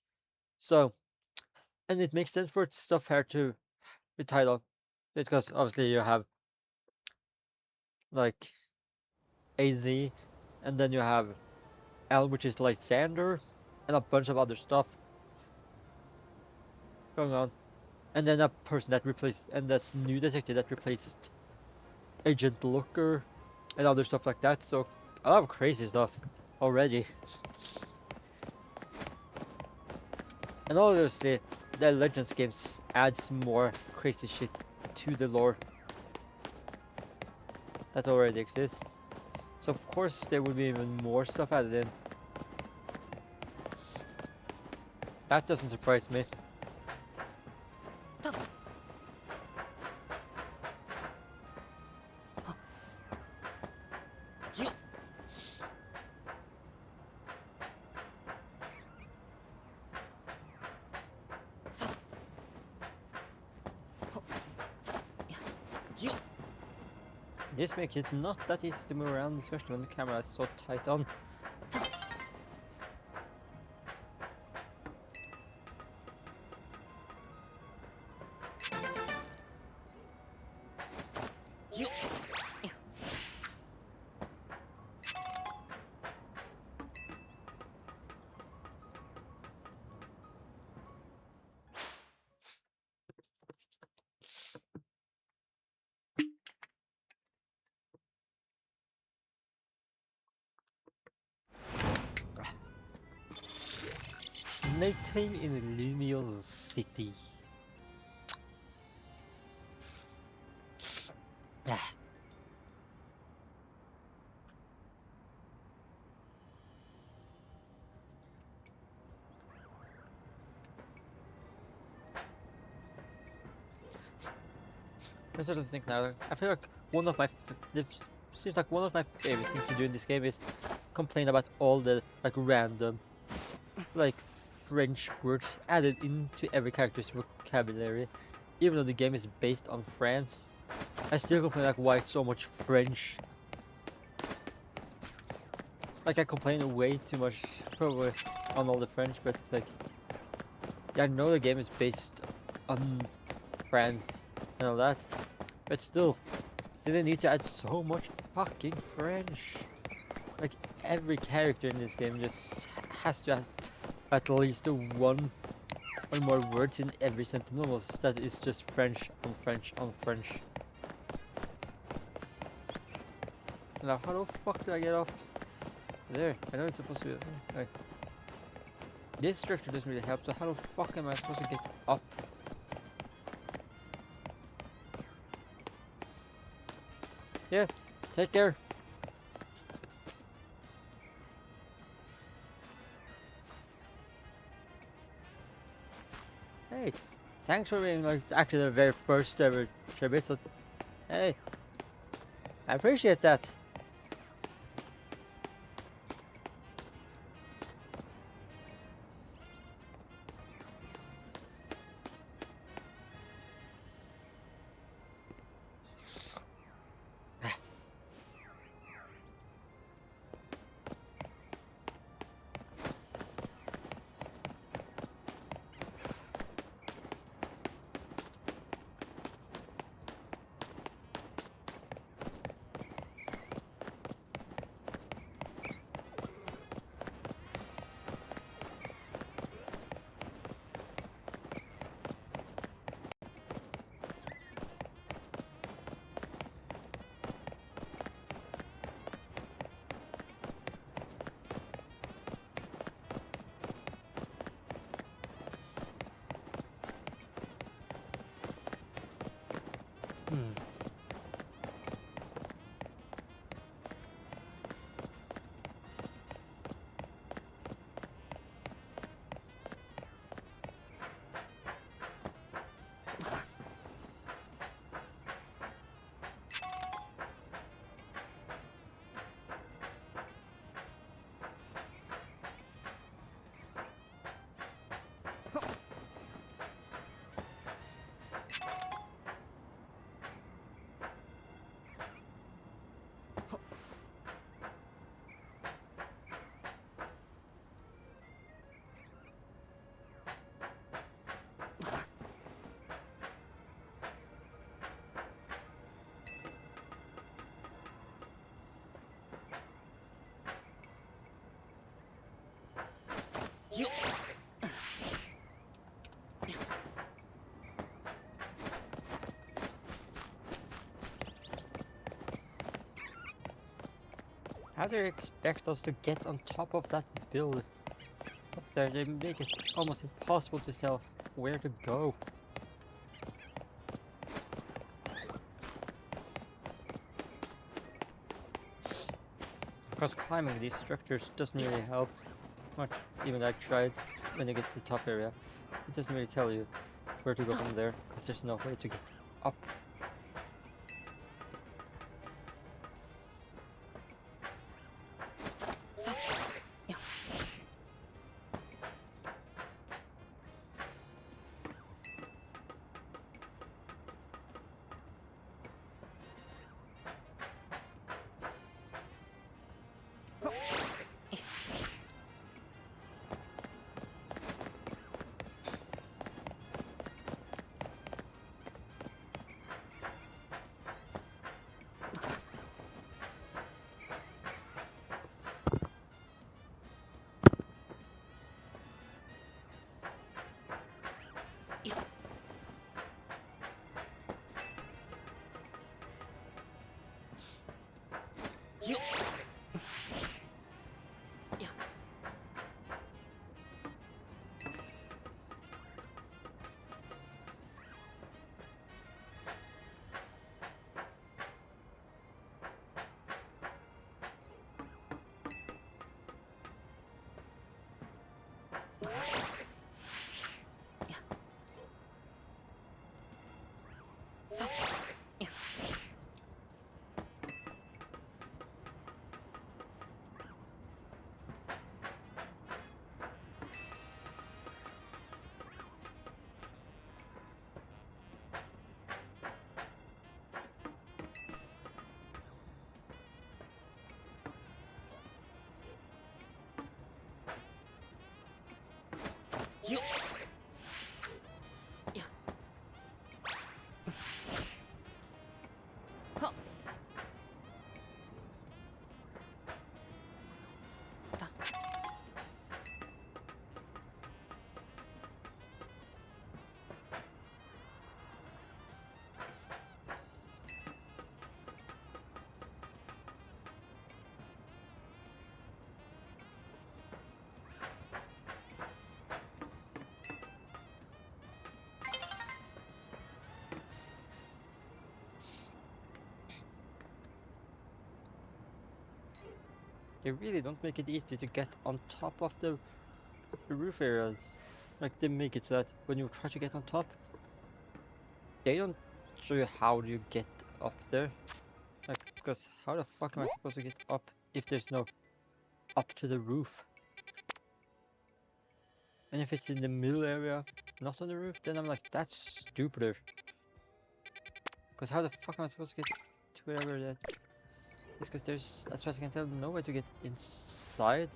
So, and it makes sense for stuff here to be titled, because obviously you have like AZ, and then you have L, which is Lysander, and a bunch of other stuff going on. And then a person that replaced, and this new detective that replaced Agent Looker, and other stuff like that. So a lot of crazy stuff already. And obviously, the Legends games adds more crazy shit to the lore that already exists. So of course there will be even more stuff added in. That doesn't surprise me. This makes it not that easy to move around, especially when the camera is so tight on. Nighttime in Lumiose City. Ah, I sort of think now. I feel like it seems like one of my favorite things to do in this game is complain about all the like random like French words added into every character's vocabulary. Even though the game is based on France, I still complain like why so much French. Like I complain way too much probably on all the French, but like yeah, I know the game is based on France and all that, but still, do they need to add so much fucking French? Like every character in this game just has to have at least one or more words in every sentence almost that is just French on French on French. Now how the fuck do I get off there? I know it's supposed to be like this structure doesn't really help, so how the fuck am I supposed to get up? Yeah, take care. Hey, thanks for being like actually the very first ever tribute. So, hey, I appreciate that. Hmm. How do you expect us to get on top of that build up there? They make it almost impossible to tell where to go. Because climbing these structures doesn't really help much. Even though I tried when you get to the top area, it doesn't really tell you where to go from there because there's no way to get up. They really don't make it easy to get on top of the roof areas. Like they make it so that when you try to get on top, they don't show you how do you get up there. Like, because how the fuck am I supposed to get up if there's no up to the roof? And if it's in the middle area, not on the roof, then I'm like, that's stupider. Because how the fuck am I supposed to get to wherever that is? Because there's, as far as I can tell, no way to get inside.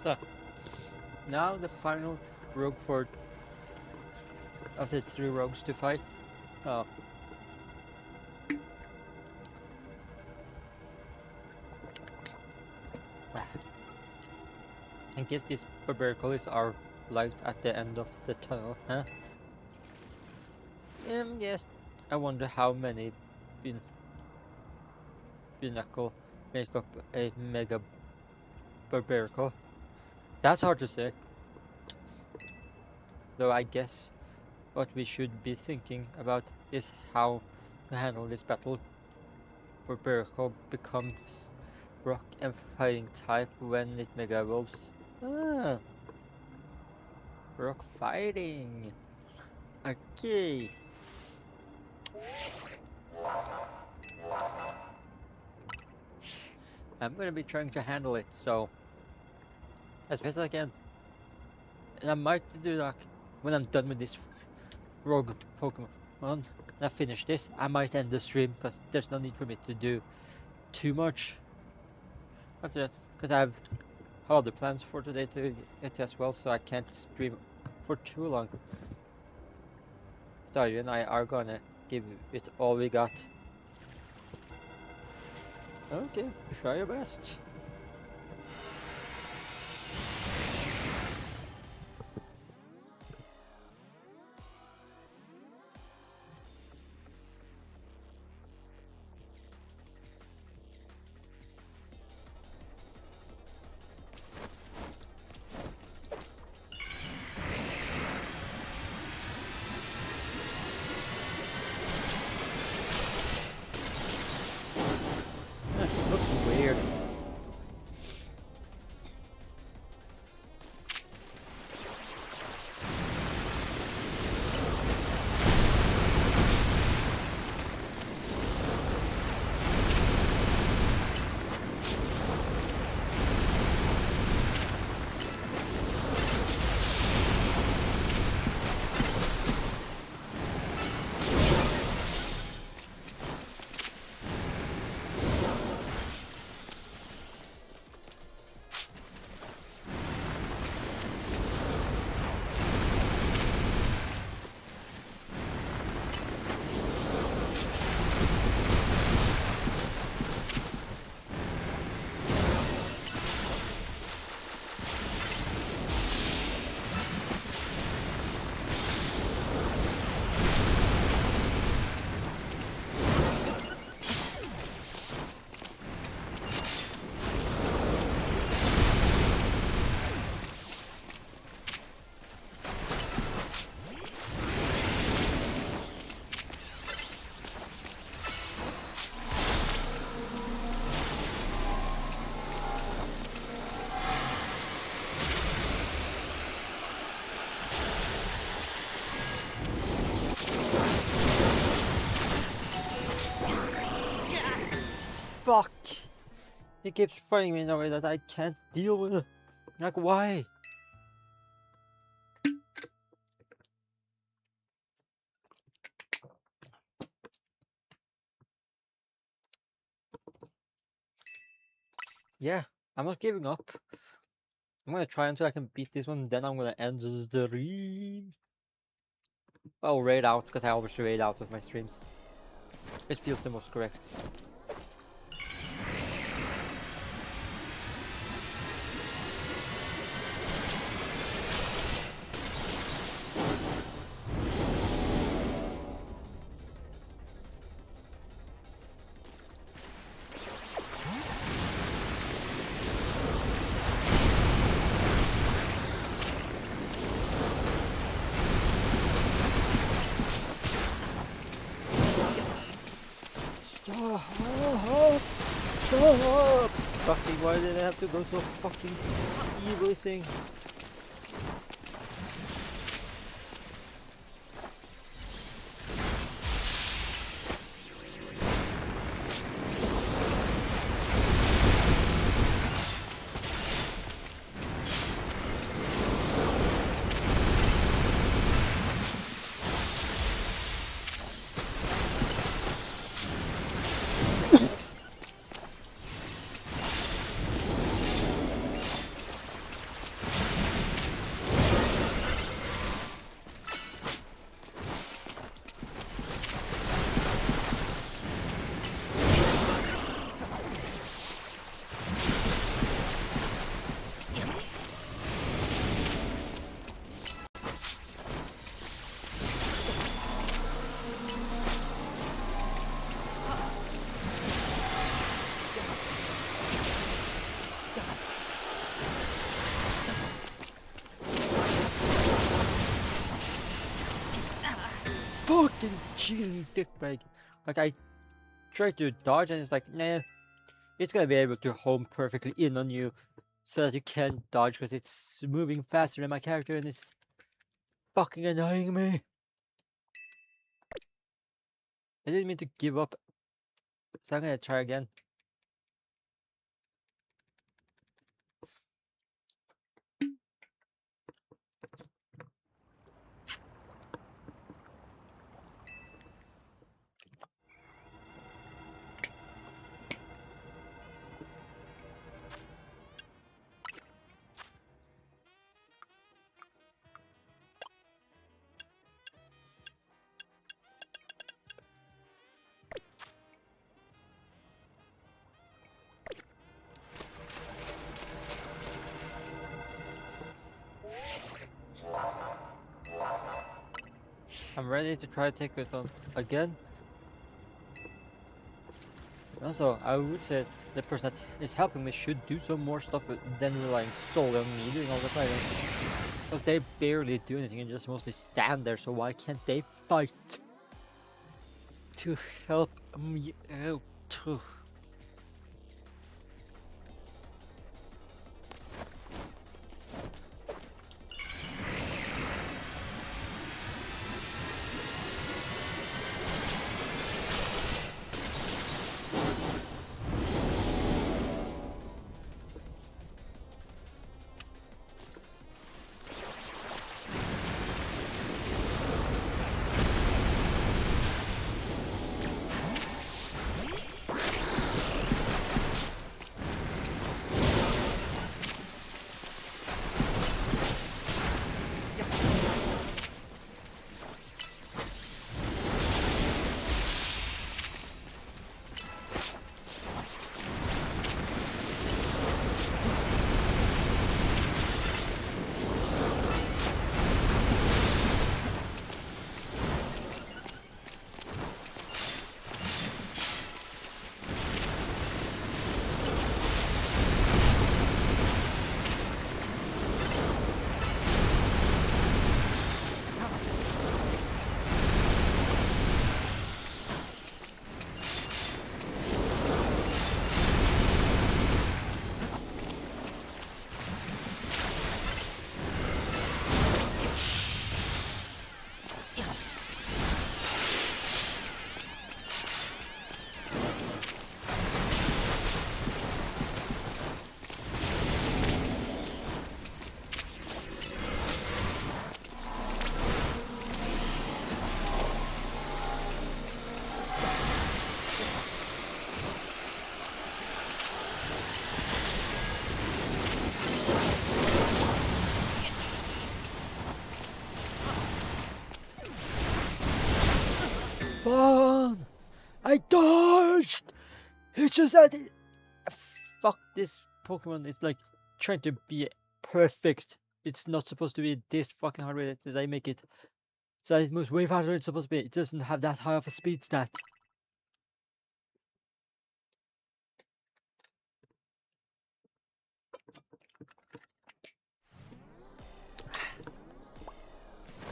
So, now the final rogue fort of the 3 rogues to fight. Oh. I guess these barbarians are light at the end of the tunnel, huh? Yes. I wonder how many Pinnacle make up a mega barbarical. That's hard to say. Though I guess what we should be thinking about is how to handle this battle. Barbarical becomes rock and fighting type when it mega evolves. Ah, rock fighting. Okay. I'm gonna be trying to handle it, so as best I can. And I might do that when I'm done with this rogue Pokemon. And I finish this, I might end the stream because there's no need for me to do too much after that. Because I have other plans for today to get as well, so I can't stream for too long. Staryu and I are gonna give it all we got. Okay, try your best. fuck? He keeps fighting me in a way that I can't deal with. Like, why? Yeah, I'm not giving up. I'm gonna try until I can beat this one, then I'm gonna end the stream. I'll raid out, because I always raid out of my streams. It feels the most correct. Stop! Stop! Fucking, why did I have to go so fucking evil thing? Fucking cheating dickbag. Like, I tried to dodge and it's like, nah, it's gonna be able to home perfectly in on you so that you can't dodge because it's moving faster than my character and it's fucking annoying me. I didn't mean to give up, so I'm gonna try again. I'm ready to try to take it on again. Also, I would say the person that is helping me should do some more stuff than relying solely on me doing all the fighting. Because they barely do anything and just mostly stand there, so why can't they fight? To help me out. It's just that fuck this Pokemon. It's like trying to be perfect. It's not supposed to be this fucking hard way that I make it. So it moves way faster than it's supposed to be. It doesn't have that high of a speed stat.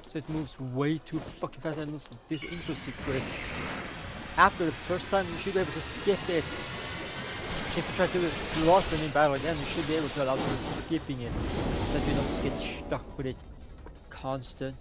So it moves way too fucking fast and moves this intro secret. After the first time, you should be able to skip it. If you try to lose them in battle again, you should be able to allow for skipping it. So that you don't just get stuck with it constantly.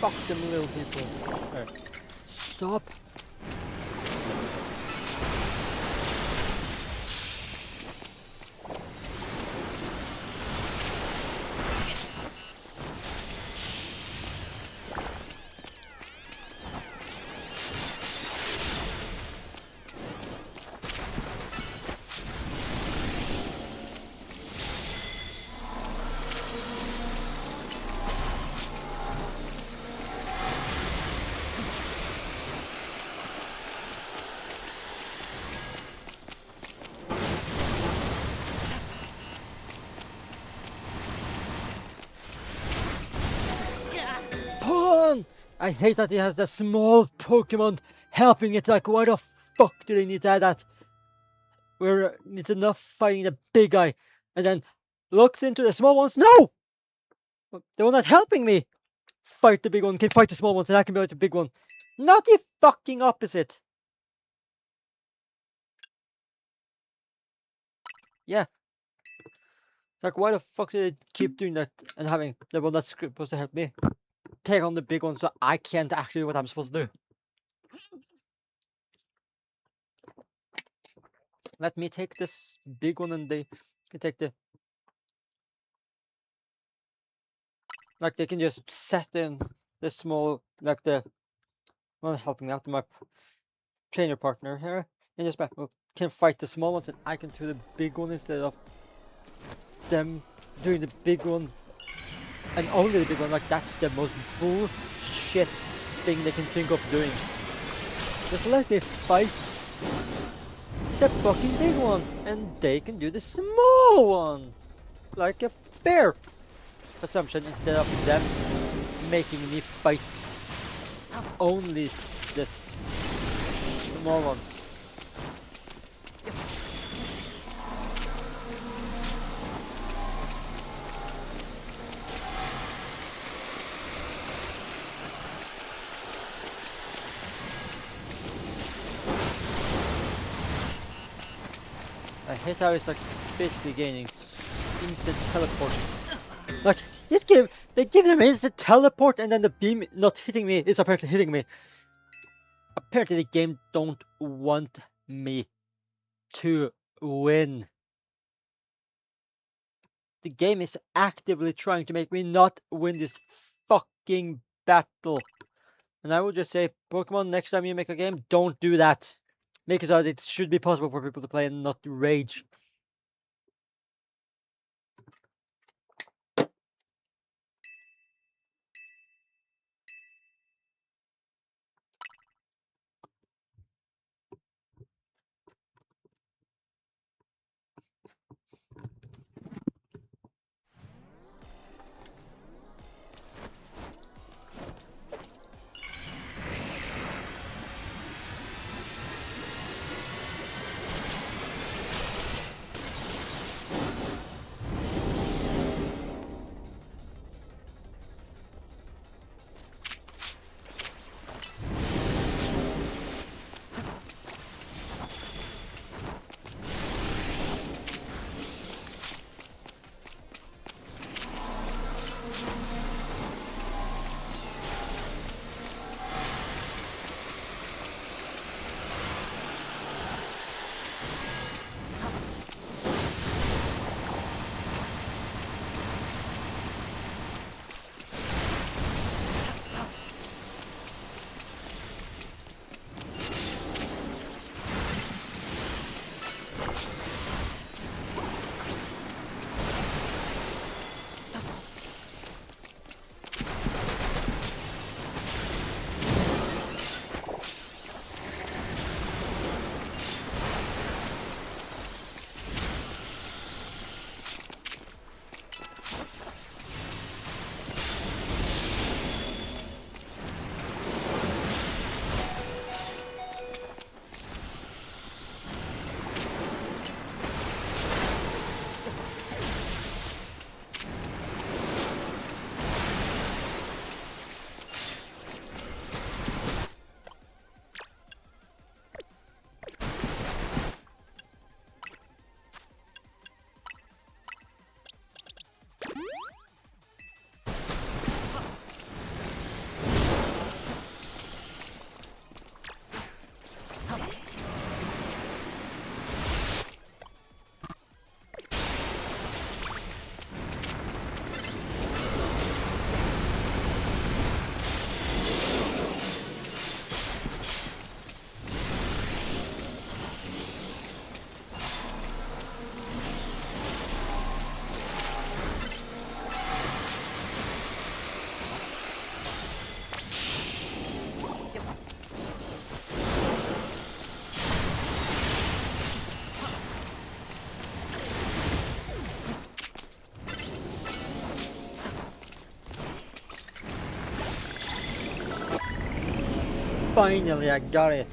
Fuck them little people. There. Stop. I hate that it has the small Pokemon helping it. Like, why the fuck do they need to add that? Where it's enough fighting the big guy, and then looks into the small ones. No! The one that's helping me fight the big one can fight the small ones, and I can fight the big one. Not the fucking opposite. Yeah. Like, why the fuck do they keep doing that and having the one that's supposed to help me take on the big one so I can't actually do what I'm supposed to do? Let me take this big one and they can take the... Like, they can just set in the small, like the one helping out my trainer partner here, and just can fight the small ones and I can do the big one instead of them doing the big one and only the big one. Like, that's the most bullshit thing they can think of doing. Just let me fight the fucking big one and they can do the small one like a fair assumption, instead of them making me fight only the small ones. I hate how it's like basically gaining instant teleport. Like, they give them instant teleport and then the beam not hitting me is apparently hitting me. Apparently the game don't want me to win. The game is actively trying to make me not win this fucking battle. And I would just say, Pokemon, next time you make a game, don't do that. Make it so that it should be possible for people to play and not rage. Finally, I got it.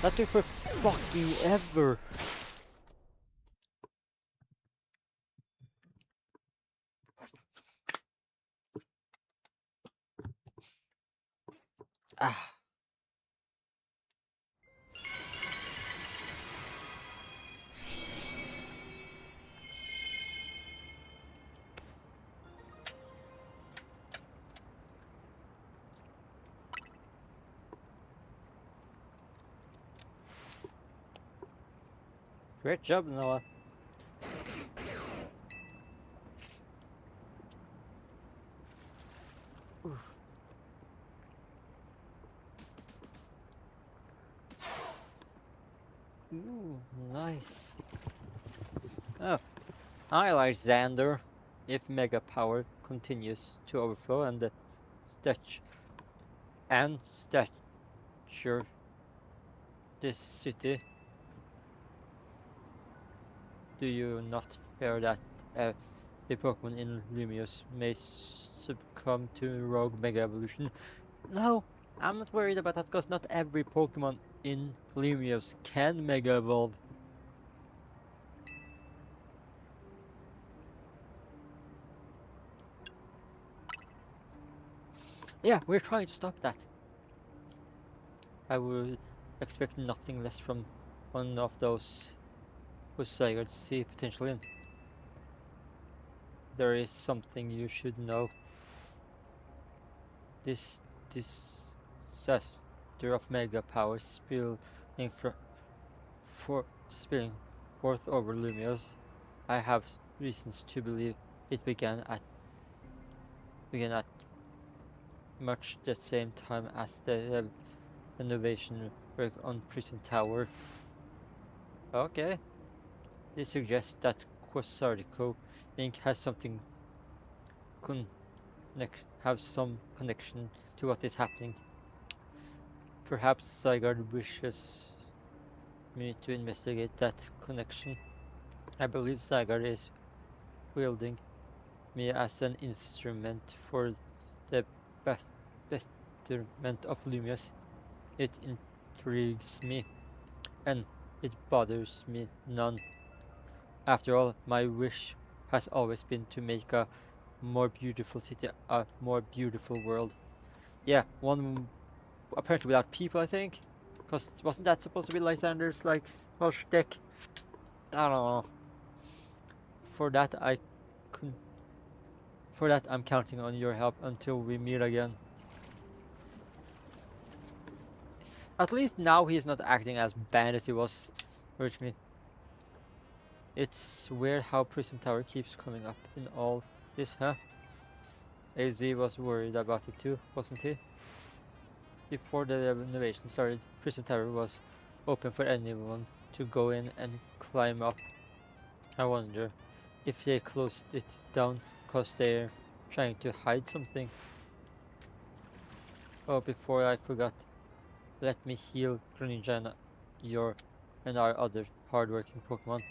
That took for fucking ever. Ah. Great job, Noah. Ooh, nice. Oh, I like Xander. If Mega Power continues to overflow and the stature this city, do you not fear that the Pokemon in Lumiose may succumb to rogue Mega Evolution? No, I'm not worried about that because not every Pokemon in Lumiose can Mega Evolve. Yeah, we're trying to stop that. I would expect nothing less from one of those whose Zygardes see potential in. There is something you should know. This disaster of Mega Power spilling spilling forth over Lumiose. I have reasons to believe it began at much the same time as the renovation work on Prison Tower. Okay, this suggests that Quasartico Inc. has some connection to what is happening. Perhaps Zygarde wishes me to investigate that connection. I believe Zygarde is wielding me as an instrument for the betterment of Lumiose. It intrigues me, and it bothers me none. After all, my wish has always been to make a more beautiful city, a more beautiful world. Yeah, one apparently without people, I think. Because wasn't that supposed to be Lysander's like whole shtick? I don't know. For that I could. For that I'm counting on your help until we meet again. At least now he's not acting as bad as he was originally. It's weird how Prism Tower keeps coming up in all this, huh? AZ was worried about it too, wasn't he? Before the renovation started, Prism Tower was open for anyone to go in and climb up. I wonder if they closed it down because they're trying to hide something. Oh, before I forgot, let me heal Greninja and our other hardworking Pokemon.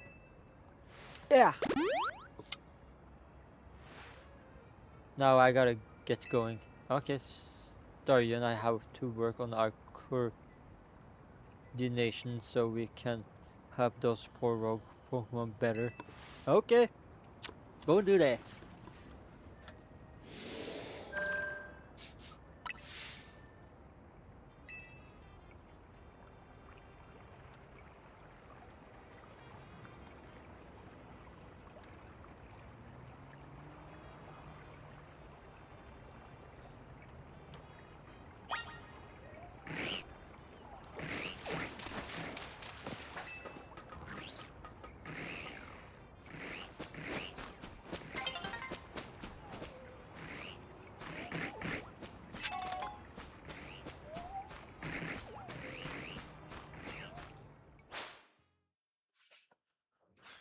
Yeah! Now I gotta get going. Okay, Staryu and I have to work on our coordination so we can help those poor rogue Pokemon better. Okay, go do that.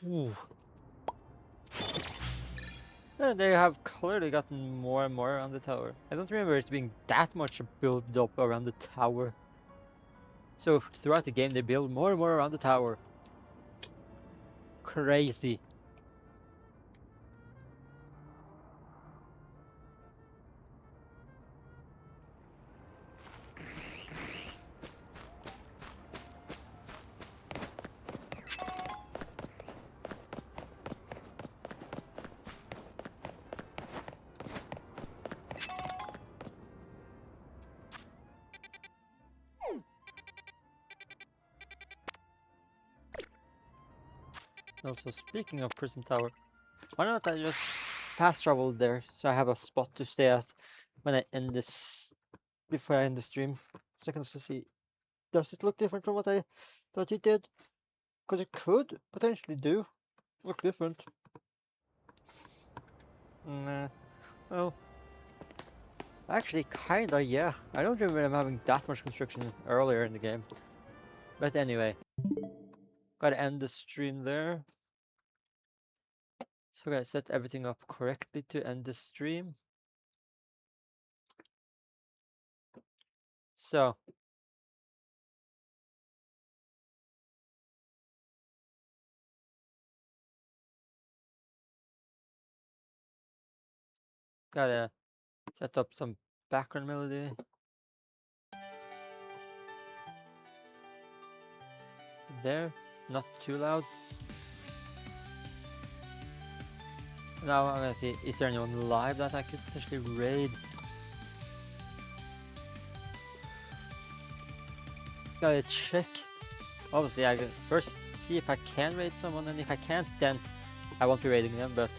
Ooh. And they have clearly gotten more and more around the tower. I don't remember it being that much built up around the tower. So throughout the game they build more and more around the tower. Crazy. Also, speaking of Prism Tower, why not I just fast travel there so I have a spot to stay at when I end this, before I end the stream. Seconds to see. Does it look different from what I thought it did? Because it could potentially do look different. Nah. Well, actually, kinda, yeah. I don't remember them having that much construction earlier in the game. But anyway, gotta end the stream there. So gotta set everything up correctly to end the stream. So, gotta set up some background melody. There, not too loud. Now I'm gonna see, is there anyone live that I could potentially raid? Gotta check. Obviously, I gotta first see if I can raid someone, and if I can't, then I won't be raiding them, but...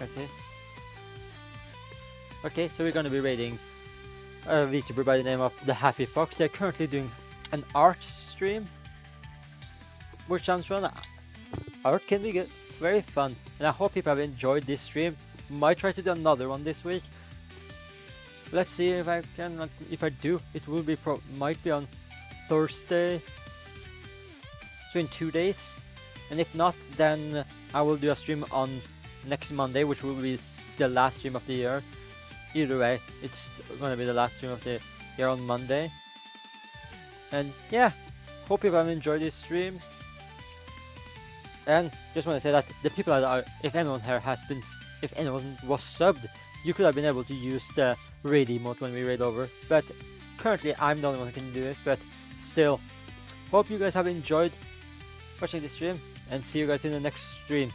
Okay. Okay, so we're gonna be raiding a VTuber by the name of The Happy Fox. They're currently doing an art stream, which sounds fun. Art can be good, very fun, and I hope people have enjoyed this stream. Might try to do another one this week. Let's see if I can. If I do, it will be might be on Thursday, so in 2 days. And if not, then I will do a stream on next Monday, which will be the last stream of the year. Either way, it's gonna be the last stream of the year on Monday. And yeah, hope people have enjoyed this stream. And just want to say that the people that are, if anyone here has been, if anyone was subbed, you could have been able to use the raid emote when we raid over. But currently, I'm the only one who can do it. But still, hope you guys have enjoyed watching this stream, and see you guys in the next stream.